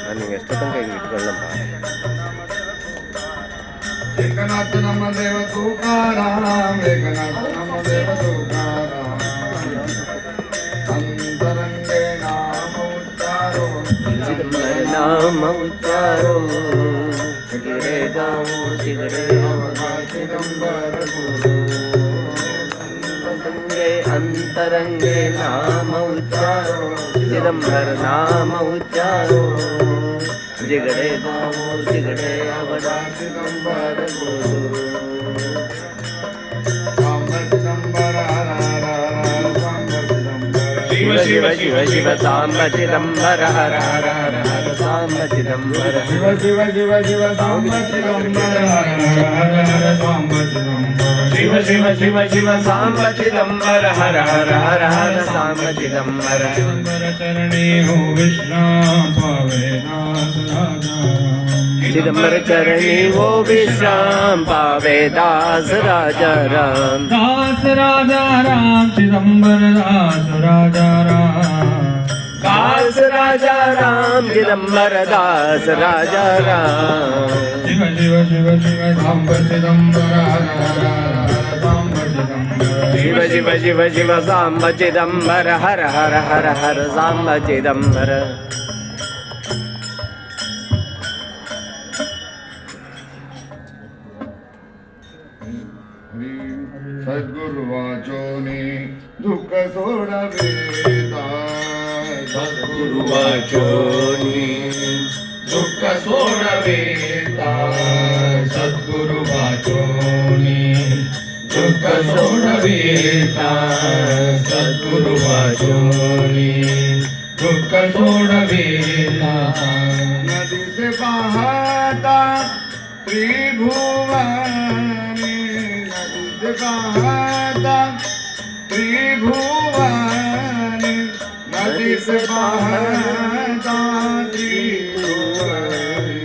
ನಾನು ಎಷ್ಟು ತನಕ ಹಿಂಗೆ ಇಟ್ಕೊಳ್ಳಪ್ಪ. एकनाथ नम देव तुकाराम, एकनाथ नम देव तुकाराम, अंतरंगे नाम उच्चारो, नाम उच्चारो, तिगड़े गाओ तिगड़े चिदंबर गुरु, अंतरंगे नाम उच्चारो, चिदंबर नाम उच्चारो, जिगड़े गाओ जिगड़े अवड़ा चिदंबर गुरु, सांब चिदंबर हर हर हर सांब चिदंबर, शिव शिव शिव शिव सांब चिदंबर हर हर हर हर सांब चिदंबर, शिव शिव शिव शिव सांब चिदंबर हर हर हर सांब चिदंबर, शिव शिव शिव शिव सांब चिदंबर हर हर हर हर सांब चिदंबर, चरणी हो विश्राम पावे दास राजा, चिदंबर चरणी वो विश्राम पावे दास राजा राम, दास राजा राम चिदंबर दास राजा राम, दास राजा राम चिदंबर दास राजा राम, शिव शिव शिव शिव सांब चिदंबर हर हर हर सांब चिदंबर, शिव शिव शिव शिव सांब चिदंबर हर हर हर हर सांब चिदंबर, सद्गुरु वाचोनी दुःख सोडवेता, सद्गुरु वाचोनी दुःख सोडवेता, सद्गुरु वाचोनी दुःख सोडवेता, सद्गुरु वाचोनी दुःख सोडवेता, नदी से बहाता त्रिभुवनी, नदी से बहाता त्रिभुवनी, नदी से बहाता त्रिभुवनी,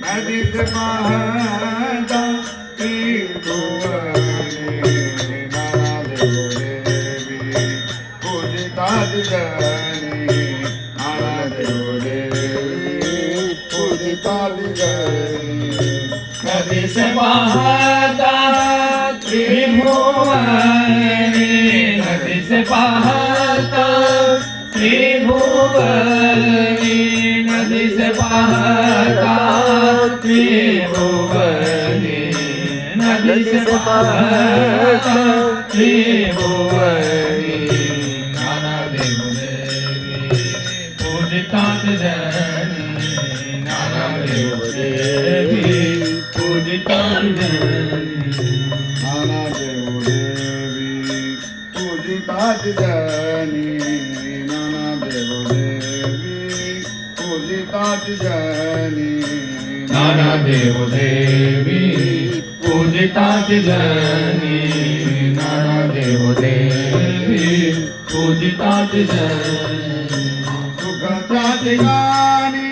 नदी से बहाता त्रिभुवनी, नाना देव देवी पूजिता जनी, नाना देव देवी पूजिता जनी, नदी से बहाता त्रिभुवनी, नदी से बहाता त्रिभुवनी, नदी से बहाता त्रिभुवनी, नदी से बहाता त्रिभुवनी, नाना देव देवी पूजिता जनी, नाना देव देवी पूजिता जनी, नाना देव देवी पूजिता जनी, नाना देव देवी पूजिता जनी, नाना देव देवी पूजिता जनी, नाना देव देवी पूजिता जनी, सुखता ठिकाणी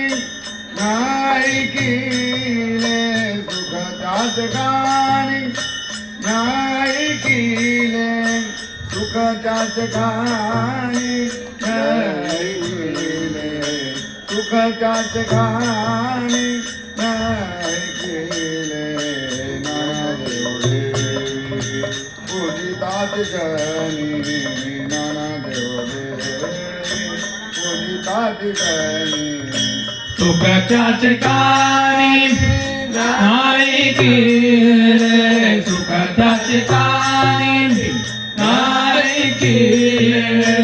नाही केले, सुखता ठिकाणी नाही केले, सुखता ठिकाणी नाही केले, सुखता ठिकाणी नाही केले, नाना देव देवी पूजिता जनी, नाना देव देवी पूजिता जनी, सुखच्या ठिकाणी नाही केले, सुखच्या ठिकाणी नाही केले,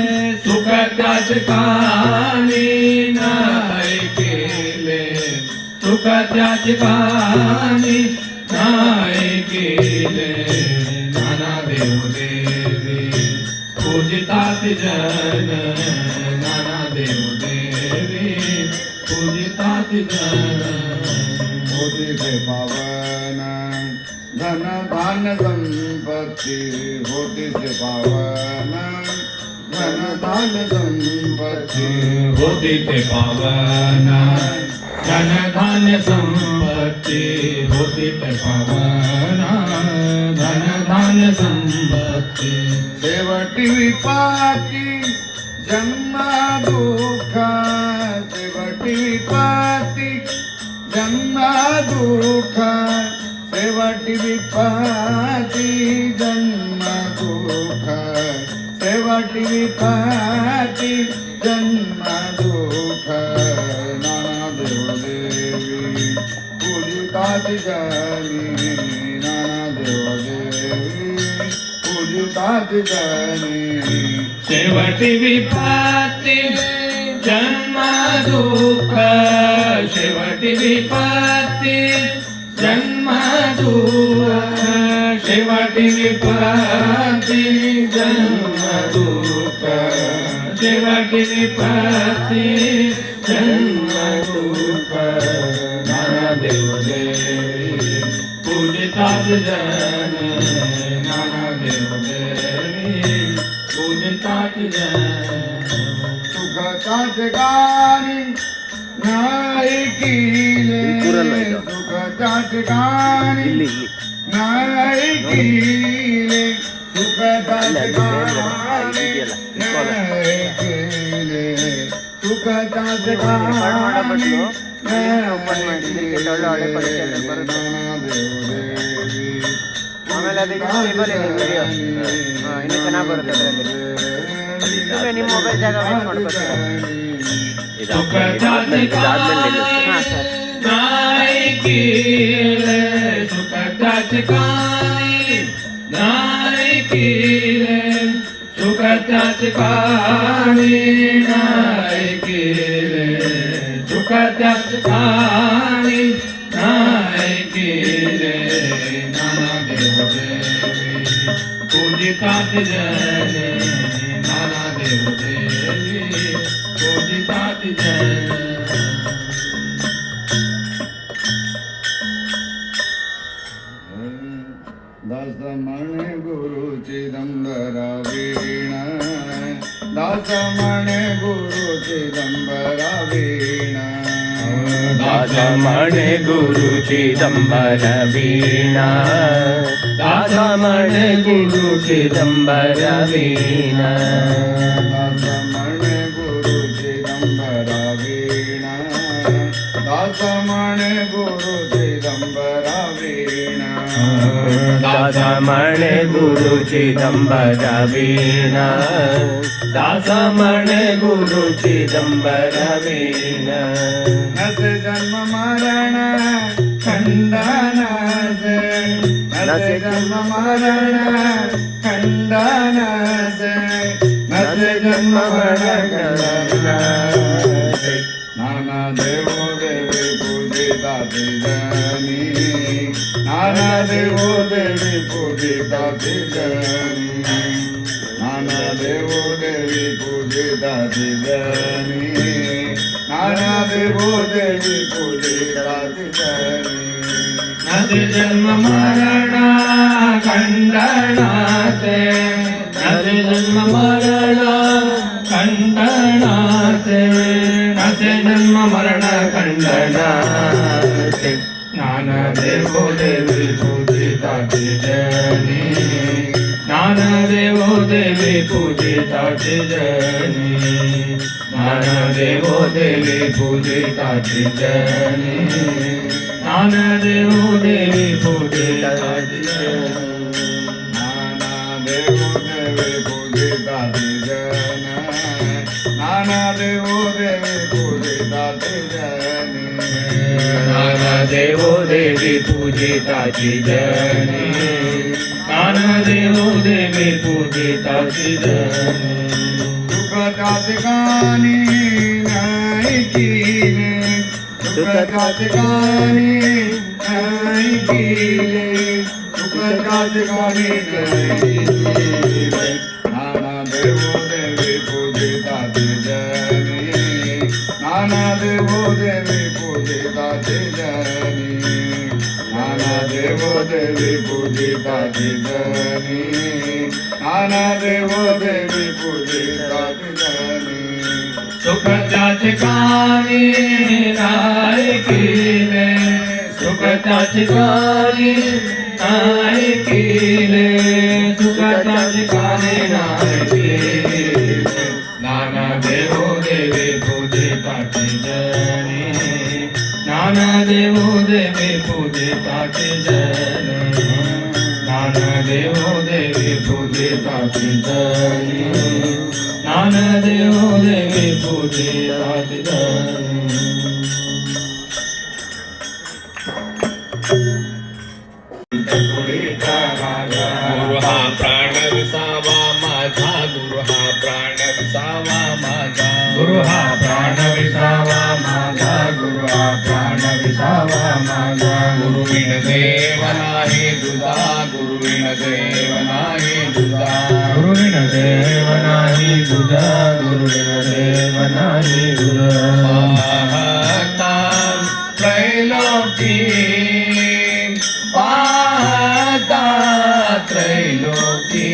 सुखच्या ठिकाणी नाही केले, सुखच्या ठिकाणी नाही केले, नाना देव देवी पूजितात जन, नाना देव देवी पूजितात जन, मोदी से पावन धन धान्य संपत्ति, होती से पावन धन धान्य संपत्ति, होती से पावन धन धान्य संपत्ति, होती से पावन धन धान्य संपत्ति, शेवटी विपाकी जन्म दुःख, शेवटी विपाकी दुःख शेवटी विपाती जन्म दुःख शेवटी विपाती जन्म दुःख नाना देवदेवी पूजितात जनी नाना देवदेवी पूजितात जनी शेवटी विपाती जन्म दुःख शेवटी विपाती जन्म दुःख शेवटी विपाती जन्म दुःख शेवटी विपाती जन्म दुःख नाना देवदेवी पूजितात जनी नाना देवदेवी पूजितात जनी सुखताच गाणी नायकिले सुखताच गाणी नायकिले सुखताच गाणी नायकिले सुखताच गाणी ಆಮೇಲೆ ಅದಕ್ಕೆ ಸ್ಟೇಬಲ್ ಇದೆ ವಿಡಿಯೋ ಇನ್ನೂ ಚೆನ್ನಾಗಿ ಬರುತ್ತೆ ಅದರಲ್ಲಿ ಸುಮ್ಮನೆ ನಿಮ್ಮ ಮೊಬೈಲ್ ಜಾಗ ವೇಸ್ಟ್ ಮಾಡ್ಕೊತೀರಾ पूजितात जनी नाना देवदेवी पूजितात जनी दासमण गुरु चिदंबर वीणा दासमण गुरु चिदंबर वीणा दासमण गुरु चिदंबर वीणा दासमण गुरु चिदंबर वीणा दासमण गुरु चिदंबर वीणा दासमण गुरु चिदंबर वीणा दासमण गुरु चिदंबर वीणा दासमण गुरु चिदंबर वीणा नसे जन्म मरण खंडन से नसे जन्म मरण खंडन से नसे जन्म मरण खंडन से नाना देवो देवी पूजिता जनी नाना देवो देवी पूजिता जनी नाना देवो देवी पूजिता जनी नाना देवो देवी पूजिता जनी नसे जन्म मरण खंडनाते नसे जन्म मरण खंडनाते नसे जन्म मरण खंडनाते नाना देवो देवी पूजितात जनी नाना देवो देवी पूजितात जनी नाना देवो देवी पूजितात जनी नाना देवो देवी पूजितात जनी नाना देवो देवी पूजिता जन नाना देवो देवी पूजिता जनी नाना देवो देवी पूजितात जनी नाना देवो देवी पूजितात जनी सुखदात गाणी नायकिले सुखदात गाणी नायकिले सुखदात गाणी नायकिले नाना देवो देवी पूजिता जनी नाना देवो देवी पूजिता जनी नाना देवो देवी पूजिता जनी नाना देवो देवी पूजिता जनी सुखदात गाणी नायकिले सुखदात गाणी नायकिले सुखदात गाणी नायकिले नाना देवो देवी पूजितात जनी नाना ज्ञानदेवो देवी पूजिताचे जन ज्ञानदेवो देवी पूजिताचे जन ज्ञानदेवो देवी पूजिताचे जन गुरु हा प्राण विसावा माझा गुरु हा प्राण विसावा माझा गुरु हा प्राण विसावा माझा गुरु हा प्राण विसावा माझा गुरुविण देव नाही तुझा गुरुविण देव नाही तुझा गुरुविण देव नाही तुझा गुरुविण देव नाही तुझा पाहता त्रैलोकी पाहता त्रैलोकी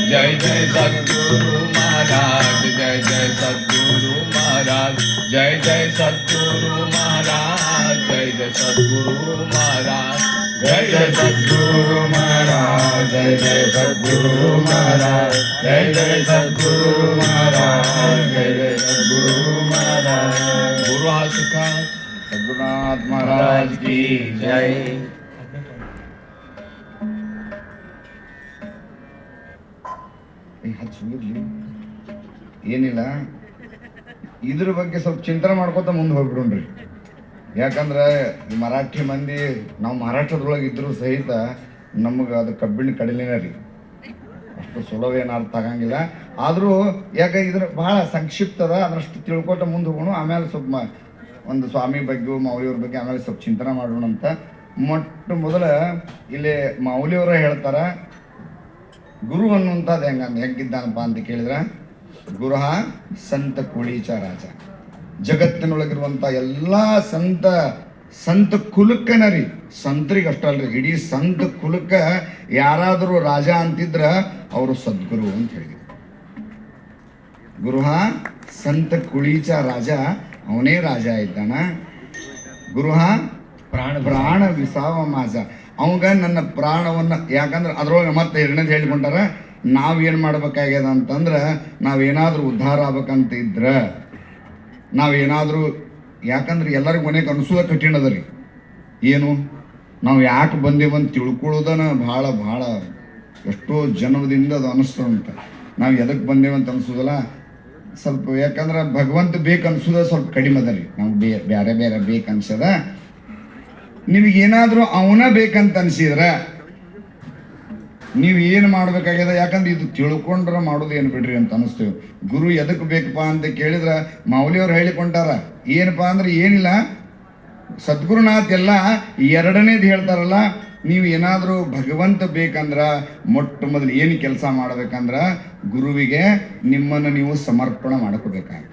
जय जय सद्गुरु महाराज जय जय सद्गुरु महाराज जय जय सद्गुरु महाराज जय जय सद्गुरु महाराज जय जय सद्गुरु महाराज जय जय सद्गुरु महाराज जय जय सद्गुरु महाराज जय जय सद्गुरु महाराज गुरु हा सुखा सद्गुरुनाथ महाराज की जय ಏನಿಲ್ಲ ಇದ್ರ ಬಗ್ಗೆ ಸ್ವಲ್ಪ ಚಿಂತನೆ ಮಾಡ್ಕೊತ ಮುಂದೆ ಹೋಗ್ಬಿಡ್ರಿ ಯಾಕಂದ್ರೆ ಈ ಮರಾಠಿ ಮಂದಿ ನಾವು ಮಹಾರಾಷ್ಟ್ರದೊಳಗೆ ಇದ್ರೂ ಸಹಿತ ನಮಗೆ ಅದು ಕಬ್ಬಿಣ ಕಡಿಲಿನ ರೀ ಅಷ್ಟು ಸುಲಭೇನು ಅರ್ಥ ಆಗಂಗಿಲ್ಲ ಆದರೂ ಯಾಕೆ ಇದ್ರ ಭಾಳ ಸಂಕ್ಷಿಪ್ತ ಅದ ಅದರಷ್ಟು ತಿಳ್ಕೊತ ಮುಂದೆ ಹೋಗೋಣ ಆಮೇಲೆ ಸ್ವಲ್ಪ ಒಂದು ಸ್ವಾಮಿ ಬಗ್ಗೆ ಮೌಲಿಯವ್ರ ಬಗ್ಗೆ ಆಮೇಲೆ ಸ್ವಲ್ಪ ಚಿಂತನೆ ಮಾಡೋಣ ಅಂತ ಮೊಟ್ಟ ಮೊದಲ ಇಲ್ಲಿ ಮೌಲಿಯವರು ಹೇಳ್ತಾರೆ ಗುರು ಅನ್ನುವಂಥದ್ದು ಹೆಂಗಿದ್ದಾನಪ್ಪ ಅಂತ ಕೇಳಿದ್ರೆ ಗುರುಹ ಸಂತ ಕುಳೀಚ ರಾಜ ಜಗತ್ತಿನೊಳಗಿರುವಂಥ ಎಲ್ಲ ಸಂತ ಕುಲಕ್ಕನ ರೀ ಸಂತರಿಗೆ ಅಷ್ಟಲ್ರಿ ಇಡೀ ಸಂತ ಕುಲಕ್ಕ ಯಾರಾದರೂ ರಾಜ ಅಂತಿದ್ರ ಅವರು ಸದ್ಗುರು ಅಂತ ಹೇಳಿದ್ರು ಗುರುಹ ಸಂತ ಕುಳೀಚ ರಾಜ ಅವನೇ ರಾಜ ಇದ್ದಾನ ಗುರುಹ ಪ್ರಾಣ ವಿಸಾವ ಮಾಜ ಅವಾಗ ನನ್ನ ಪ್ರಾಣವನ್ನು ಯಾಕಂದ್ರೆ ಅದ್ರೊಳಗೆ ಮತ್ತೆ ಎರಡನೇದು ಹೇಳ್ಕೊಂಡಾರ ನಾವೇನು ಮಾಡ್ಬೇಕಾಗ್ಯದ ಅಂತಂದ್ರೆ ನಾವೇನಾದರೂ ಉದ್ಧಾರ ಆಗ್ಬೇಕಂತ ಇದ್ರೆ ನಾವೇನಾದರೂ ಯಾಕಂದ್ರೆ ಎಲ್ಲರಿಗೂ ಮನೆಗೆ ಅನಿಸೋದ ಕಠಿಣ ಅದ ರೀ ಏನು ನಾವು ಯಾಕೆ ಬಂದೇವಂತ ತಿಳ್ಕೊಳ್ಳೋದನ ಭಾಳ ಎಷ್ಟೋ ಜನ್ಮದಿಂದ ಅದು ಅನಿಸ್ತಂತ ನಾವು ಎದಕ್ಕೆ ಬಂದೇವಂತ ಅನಿಸೋದಲ್ಲ ಸ್ವಲ್ಪ ಯಾಕಂದ್ರೆ ಭಗವಂತ ಬೇಕು ಅನ್ಸೋದ ಸ್ವಲ್ಪ ಕಡಿಮೆ ಅದ ರೀ ನಾವು ಬೇರೆ ಬೇಕು ಅನ್ಸದ ನಿಮಗೇನಾದರೂ ಅವನ ಬೇಕಂತ ಅನ್ಸಿದ್ರೆ ನೀವು ಏನು ಮಾಡ್ಬೇಕಾಗ್ಯದ ಯಾಕಂದ್ರೆ ಇದು ತಿಳ್ಕೊಂಡ್ರೆ ಮಾಡೋದು ಏನು ಬಿಡ್ರಿ ಅಂತ ಅನಿಸ್ತೇವೆ ಗುರು ಎದಕ್ಕೆ ಬೇಕಪ್ಪ ಅಂತ ಕೇಳಿದ್ರೆ ಮೌಲಿಯವ್ರು ಹೇಳಿಕೊಂಡಾರ ಏನಪ್ಪ ಅಂದ್ರೆ ಏನಿಲ್ಲ ಸದ್ಗುರುನಾಥ್ ಎಲ್ಲ ಎರಡನೇದು ಹೇಳ್ತಾರಲ್ಲ ನೀವು ಏನಾದರೂ ಭಗವಂತ ಬೇಕಂದ್ರೆ ಮೊಟ್ಟ ಮೊದಲು ಏನು ಕೆಲಸ ಮಾಡ್ಬೇಕಂದ್ರೆ ಗುರುವಿಗೆ ನಿಮ್ಮನ್ನು ನೀವು ಸಮರ್ಪಣೆ ಮಾಡ್ಕೋಬೇಕಾಗ್ತದೆ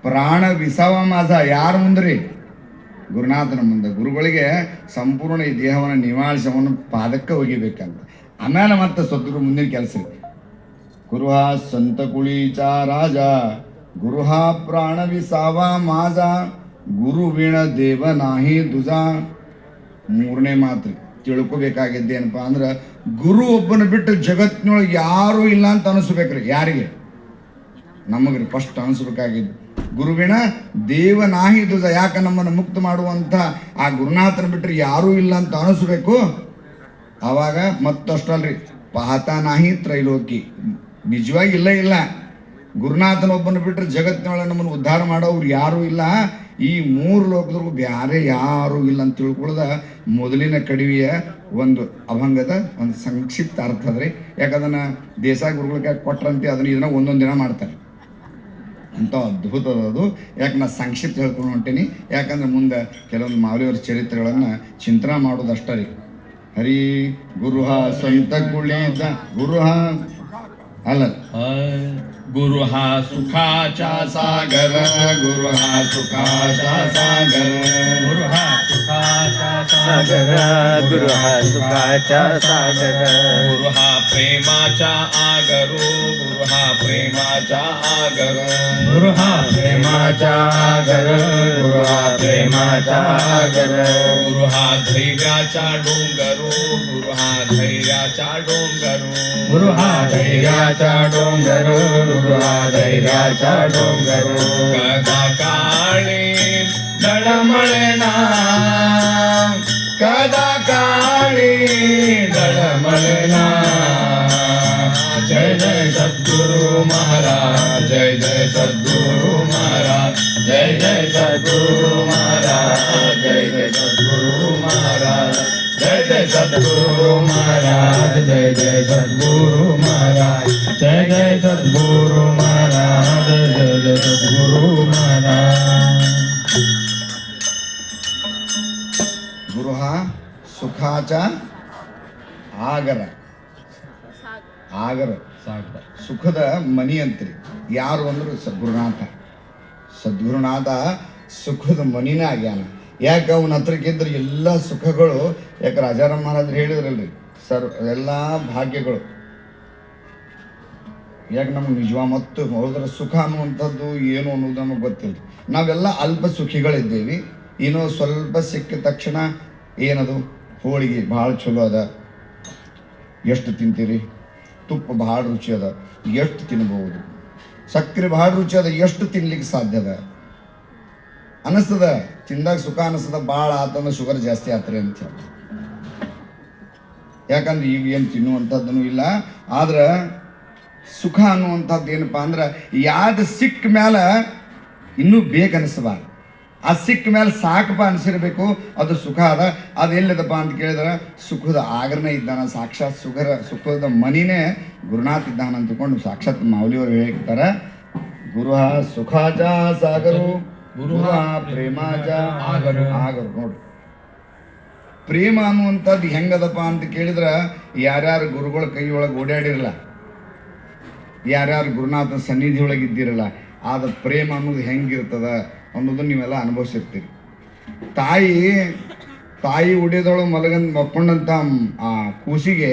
ಪ್ರಾಣ ವಿಸವ ಮಾಸ ಯಾರ ಮುಂದ್ರಿ ಗುರುನಾಥನ ಮುಂದೆ ಗುರುಗಳಿಗೆ ಸಂಪೂರ್ಣ ಈ ದೇಹವನ್ನು ನಿವಾಳಿಸಿ ಅವನು ಪಾದಕ್ಕೆ ಒಗಿಬೇಕಂತ ಆಮೇಲೆ ಮತ್ತೆ ಸದ್ಗುರು ಮುಂದಿನ ಕೆಲಸ ಗುರುಹ ಸಂತ ಕುಳೀಚ ರಾಜ ಗುರುಹ ಪ್ರಾಣ ವಿಸಾವ ಮಾಜ ಗುರುವಿಣ ದೇವ ನಾಹಿ ದುಜ ಮೂರನೇ ಮಾತು ತಿಳ್ಕೊಬೇಕಾಗಿದ್ದೇನಪ್ಪ ಅಂದ್ರೆ ಗುರು ಒಬ್ಬನ ಬಿಟ್ಟು ಜಗತ್ತಿನೊಳಗೆ ಯಾರೂ ಇಲ್ಲ ಅಂತ ಅನಿಸ್ಬೇಕ್ರಿ ಯಾರಿಗೆ ನಮಗ್ರಿ ಫಸ್ಟ್ ಅನಿಸ್ಬೇಕಾಗಿದ್ದು ಗುರುವಿನ ದೇವನಾಹಿ ದುಜ ಯಾಕೆ ನಮ್ಮನ್ನು ಮುಕ್ತ ಮಾಡುವಂಥ ಆ ಗುರುನಾಥನ ಬಿಟ್ಟರೆ ಯಾರೂ ಇಲ್ಲ ಅಂತ ಅನಿಸ್ಬೇಕು ಆವಾಗ ಮತ್ತಷ್ಟಲ್ರಿ ಪಾಹತಾನಾಹಿ ತ್ರೈಲೋಕಿ ನಿಜವಾಗಿ ಇಲ್ಲ ಗುರುನಾಥನೊಬ್ಬನ ಬಿಟ್ಟರೆ ಜಗತ್ತಿನೊಳಗೆ ನಮ್ಮನ್ನು ಉದ್ಧಾರ ಮಾಡೋರು ಯಾರೂ ಇಲ್ಲ ಈ ಮೂರು ಲೋಕದವ್ರಿಗೂ ಬ್ಯಾರೆ ಯಾರೂ ಇಲ್ಲ ಅಂತ ತಿಳ್ಕೊಳ್ಳೋದ ಮೊದಲಿನ ಕಡಿವೆಯ ಒಂದು ಅಭಂಗದ ಒಂದು ಸಂಕ್ಷಿಪ್ತ ಅರ್ಥ ಅದ್ರಿ ಯಾಕಂದನ್ನು ದೇಸಾಯ ಗುರುಗಳಿಗೆ ಕೊಟ್ರಂತೆ ಅದನ್ನು ಇದನ್ನ ಒಂದೊಂದು ದಿನ ಮಾಡ್ತಾರೆ ಅಂತ ಅದ್ಭುತ ಅದು ಯಾಕೆ ನಾನು ಸಂಕ್ಷಿಪ್ತ ಹೇಳ್ಕೊಂಡು ಹೊಂಟೀನಿ ಯಾಕಂದ್ರೆ ಮುಂದೆ ಕೆಲವೊಂದು ಮಾವಲಿಯವರ ಚರಿತ್ರೆಗಳನ್ನು ಚಿಂತನೆ ಮಾಡೋದಷ್ಟೇ ರೀ ಹರಿ ಗುರುಹ ಸಂತ ಕುಳೀಚ ಗುರುಹ ಅಲ್ಲ गुरुः सुखाचा सागर गुरुः सुखाचा सागर गुरुः सुखाचा सागर गुरुः सुखाचा सागर गुरुः प्रेमाचा आगरो गुरुः प्रेमाचा आगर गुरुः प्रेमाचा आगर गुरुः प्रेमाचा आगर गुरुः धैर्याचा डोंगरो गुरुः धैर्याचा डोंगरो गुरुः धैर्याचा डोंगरो गुरुः धैर्याचा डोंगरो गदा काळे दळ डळमळना कदा काळी डळमळना जय जय सद्गुरु महाराज जय जय सद्गुरु महाराज जय जय सद्गुरु महाराज जय जय सद्गुरु महाराज जय जय सद्गुरु महाराज जय जय सद्गुरु महाराज जय जय सद्गुरु महाराज जय जय सद्गुरु महाराज गुरु हा सुखाचा आगर ಆಗರ ಸುಖದ ಮನಿ ಅಂತ್ರಿ. ಯಾರು ಅಂದ್ರೆ ಸದ್ಗುರುನಾಥ. ಸದ್ಗುರುನಾಥ ಸುಖದ ಮನಿನ ಆಗ್ಯಾನ. ಯಾಕೆ ಅವನ ಹತ್ರಕ್ಕಿದ್ರೆ ಎಲ್ಲ ಸುಖಗಳು, ಯಾಕೆ ರಾಜಾರಾಮ್ ಮಹಾರಾಜರು ಹೇಳಿದ್ರಲ್ರಿ ಸರ್, ಎಲ್ಲ ಭಾಗ್ಯಗಳು. ಯಾಕೆ ನಮ್ಗೆ ನಿಜವಾ ಮತ್ತು ಹೋದ್ರೆ ಸುಖ ಅನ್ನುವಂಥದ್ದು ಏನು ಅನ್ನೋದು ನಮಗೆ ಗೊತ್ತಿಲ್ಲ. ನಾವೆಲ್ಲ ಅಲ್ಪ ಸುಖಿಗಳಿದ್ದೇವೆ. ಏನೋ ಸ್ವಲ್ಪ ಸಿಕ್ಕ ತಕ್ಷಣ ಏನದು ಹೋಳಿಗೆ ಭಾಳ ಚಲೋ ಅದ, ಎಷ್ಟು ತಿಂತೀರಿ, ತುಪ್ಪ ಭಾಳ ರುಚಿ ಅದ, ಎಷ್ಟು ತಿನ್ಬೋದು, ಸಕ್ಕರೆ ಭಾಳ ರುಚಿ ಅದ, ಎಷ್ಟು ತಿನ್ಲಿಕ್ಕೆ ಸಾಧ್ಯ ಅದ ಅನ್ನಿಸ್ತದ. ತಿಂದಾಗ ಸುಖ ಅನ್ನಿಸ್ತದ, ಭಾಳ ಆತಂದ್ರೆ ಶುಗರ್ ಜಾಸ್ತಿ ಆತ್ರಿ ಅಂತ ಹೇಳಿ. ಯಾಕಂದ್ರೆ ಈಗ ಏನು ತಿನ್ನುವಂಥದ್ದೂ ಇಲ್ಲ. ಆದ್ರೆ ಸುಖ ಅನ್ನುವಂಥದ್ದು ಏನಪ್ಪ ಅಂದ್ರೆ ಯಾವ್ದು ಸಿಕ್ಕ ಮೇಲೆ ಇನ್ನೂ ಬೇಕನ್ನಿಸ್ಬಾರ್ದು. ಆ ಸಿಕ್ಕ ಮೇಲೆ ಸಾಕಪ್ಪ ಅನಿಸಿರ್ಬೇಕು, ಅದು ಸುಖ ಅದ. ಅದು ಎಲ್ಲಿದಪ್ಪ ಅಂತ ಕೇಳಿದ್ರೆ ಸುಖದ ಆಗರನೇ ಇದ್ದಾನ. ಸಾಕ್ಷಾತ್ ಸುಖದ ಮನಿನೇ ಗುರುನಾಥ್ ಇದ್ದಾನ ಅಂತಕೊಂಡು ಸಾಕ್ಷಾತ್ ಮಾವಲಿಯವರು ಹೇಳ್ತಾರೆ. ಗುರುಹ ಸುಖಾಚ ಸಾಗರು ಗುರುಹ ಪ್ರೇಮಾಚ ಆಗರು. ನೋಡ್ರಿ, ಪ್ರೇಮ ಅನ್ನುವಂಥದ್ದು ಹೆಂಗದಪ್ಪ ಅಂತ ಕೇಳಿದ್ರೆ ಯಾರ್ಯಾರು ಗುರುಗಳ ಕೈ ಒಳಗೆ ಓಡಾಡಿರಲ್ಲ, ಯಾರ್ಯಾರು ಗುರುನಾಥನ ಸನ್ನಿಧಿ ಒಳಗೆ ಇದ್ದಿರಲ್ಲ, ಆದ ಪ್ರೇಮ ಅನ್ನೋದು ಹೆಂಗಿರ್ತದ ಅನ್ನೋದನ್ನ ನೀವೆಲ್ಲ ಅನುಭವಿಸಿರ್ತೀರಿ. ತಾಯಿ ಉಡಿಯದೊಳಗೆ ಮಕ್ಕೊಂಡಂಥ ಆ ಕೂಸಿಗೆ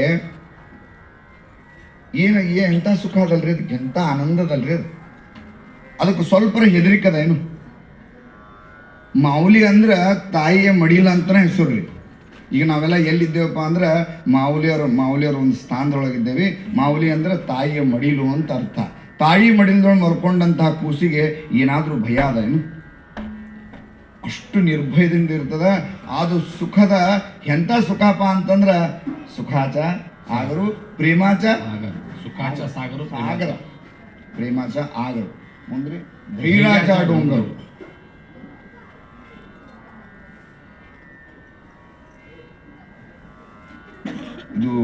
ಎಂಥ ಸುಖ ಅದಲ್ರಿ, ಅದಕ್ಕೆ ಎಂಥ ಆನಂದದಲ್ರಿ ಅದು. ಅದಕ್ಕೆ ಸ್ವಲ್ಪ ಹೆದರಿಕದ ಏನು. ಮಾವುಲಿ ಅಂದ್ರೆ ತಾಯಿಯ ಮಡಿಲ ಅಂತಲೇ ಹೆಸರು ರೀ. ಈಗ ನಾವೆಲ್ಲ ಎಲ್ಲಿದ್ದೇವಪ್ಪ ಅಂದ್ರೆ ಮಾವುಲಿಯವ್ರ ಒಂದು ಸ್ಥಾನದೊಳಗಿದ್ದೇವೆ. ಮಾವುಲಿ ಅಂದ್ರೆ ತಾಯಿಯ ಮಡಿಲು ಅಂತ ಅರ್ಥ. ತಾಯಿ ಮಡಿಲದೊಳಗೆ ಮರ್ಕೊಂಡಂತಹ ಕೂಸಿಗೆ ಏನಾದರೂ ಭಯ ಅದ ಏನು? ಅಷ್ಟು ನಿರ್ಭಯದಿಂದ ಇರ್ತದ. ಅದು ಸುಖದ ಎಂಥ ಸುಖಪ್ಪ ಅಂತಂದ್ರೆ ಸುಖಾಚ ಆಗರು ಪ್ರೇಮಾಚ ಸುಖಾಚ ಸಾಗರು ಆಗರ ಪ್ರೇಮಾಚ ಆಗರು ಮುಂದ್ರಿ ಧೈರ್ಯಾಚ ಡೋಂಗರು. ಇದು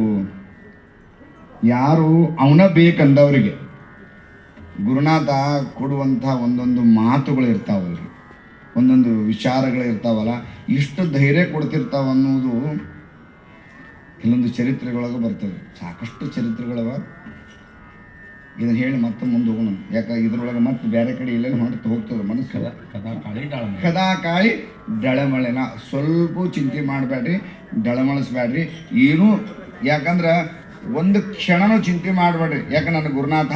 ಯಾರು ಅವನ ಬೇಕಂದವರಿಗೆ ಗುರುನಾಥ ಕೊಡುವಂಥ ಒಂದೊಂದು ಮಾತುಗಳು ಇರ್ತಾವಲ್ರಿ, ಒಂದೊಂದು ವಿಚಾರಗಳು ಇರ್ತಾವಲ್ಲ, ಇಷ್ಟು ಧೈರ್ಯ ಕೊಡ್ತಿರ್ತಾವ ಅನ್ನೋದು ಕೆಲವೊಂದು ಚರಿತ್ರೆಗಳೊಳಗೆ ಬರ್ತದೆ. ಸಾಕಷ್ಟು ಚರಿತ್ರೆಗಳವ. ಇದನ್ನು ಹೇಳಿ ಮತ್ತೆ ಮುಂದೆ ಹೋಗೋಣ. ಯಾಕೆ ಇದ್ರೊಳಗೆ ಮತ್ತೆ ಬೇರೆ ಕಡೆ ಎಲ್ಲೆಲ್ಲ ಹೊಂಟು ಹೋಗ್ತದೆ ಮನಸ್ಸು. ಕದಾ ಕಾಳಿ ಡಳಮಳೆನ ಸ್ವಲ್ಪ ಚಿಂತೆ ಮಾಡಬೇಡ್ರಿ, ಡಳಮಳಿಸ್ಬೇಡ್ರಿ ಏನು. ಯಾಕಂದ್ರೆ ಒಂದು ಕ್ಷಣನೂ ಚಿಂತೆ ಮಾಡಬೇಡ್ರಿ. ಯಾಕೆ ನನ್ನ ಗುರುನಾಥ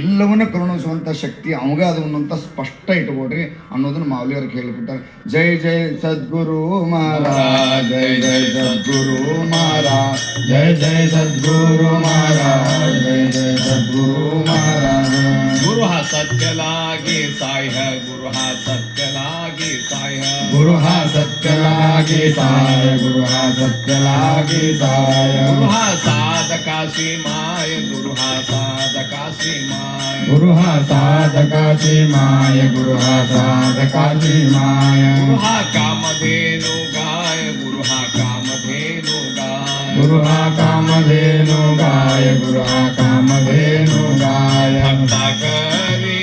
ಎಲ್ಲವನ್ನ ಕರುಣಿಸುವಂಥ ಶಕ್ತಿ ಅವಾಗ ಅದು ಅನ್ನೋಂಥ ಸ್ಪಷ್ಟ ಇಟ್ಕೊಡ್ರಿ ಅನ್ನೋದನ್ನ ಮಾವಲಿಯವ್ರಿಗೆ ಹೇಳಿಬಿಟ್ಟಾರೆ. ಜೈ ಜೈ ಸದ್ಗುರು ಮಹಾರಾಜ್ ಜೈ ಜೈ ಸದ್ಗುರು ಮಹಾರಾಜ್ ಜೈ ಜೈ ಸದ್ಗುರು ಮಹಾರಾಜ್ ಜೈ ಜೈ ಸದ್ಗುರು ಮಹಾರಾಜ್. ಗುರು ಹಾ ಸತ್ಯ ಲಾಗಿ ಸಾಯ ಗುರು ಹಾ ಸತ್ಯ ಲಾಗಿ ಸಾಯ ಗುರು ಹಾ ಸತ್ಯ ಲಾಗಿ ಸಾಯ ಗುರು ಹಾ ಸತ್ಯ ಲಾಗಿ ಸಾಯ ಗುರು ಹಾ ಸಾಧಕಾಸಿ ಮಾಯ ಗುರು ಹಾ ಸಾಧಕಾಸಿ ಮಾಯ ಗುರು ಹಾ ಸಾಧಕಾಸಿ ಮಾಯ ಗುರು ಹಾ ಸಾಧಕಾಸಿ ಮಾಯ ಗುರು ಹಾ ಕಾಮಧೇನು ಗಾಯ ಗುರು ಹಾ ಕಾಮಧೇನು ಗಾಯ ಗುರು ಹಾ ಕಾಮಧೇನು ಗಾಯ ಗುರು ಹಾ ಕಾಮಧೇನು ಗಾಯ. ಭಕ್ತ ಕರಿ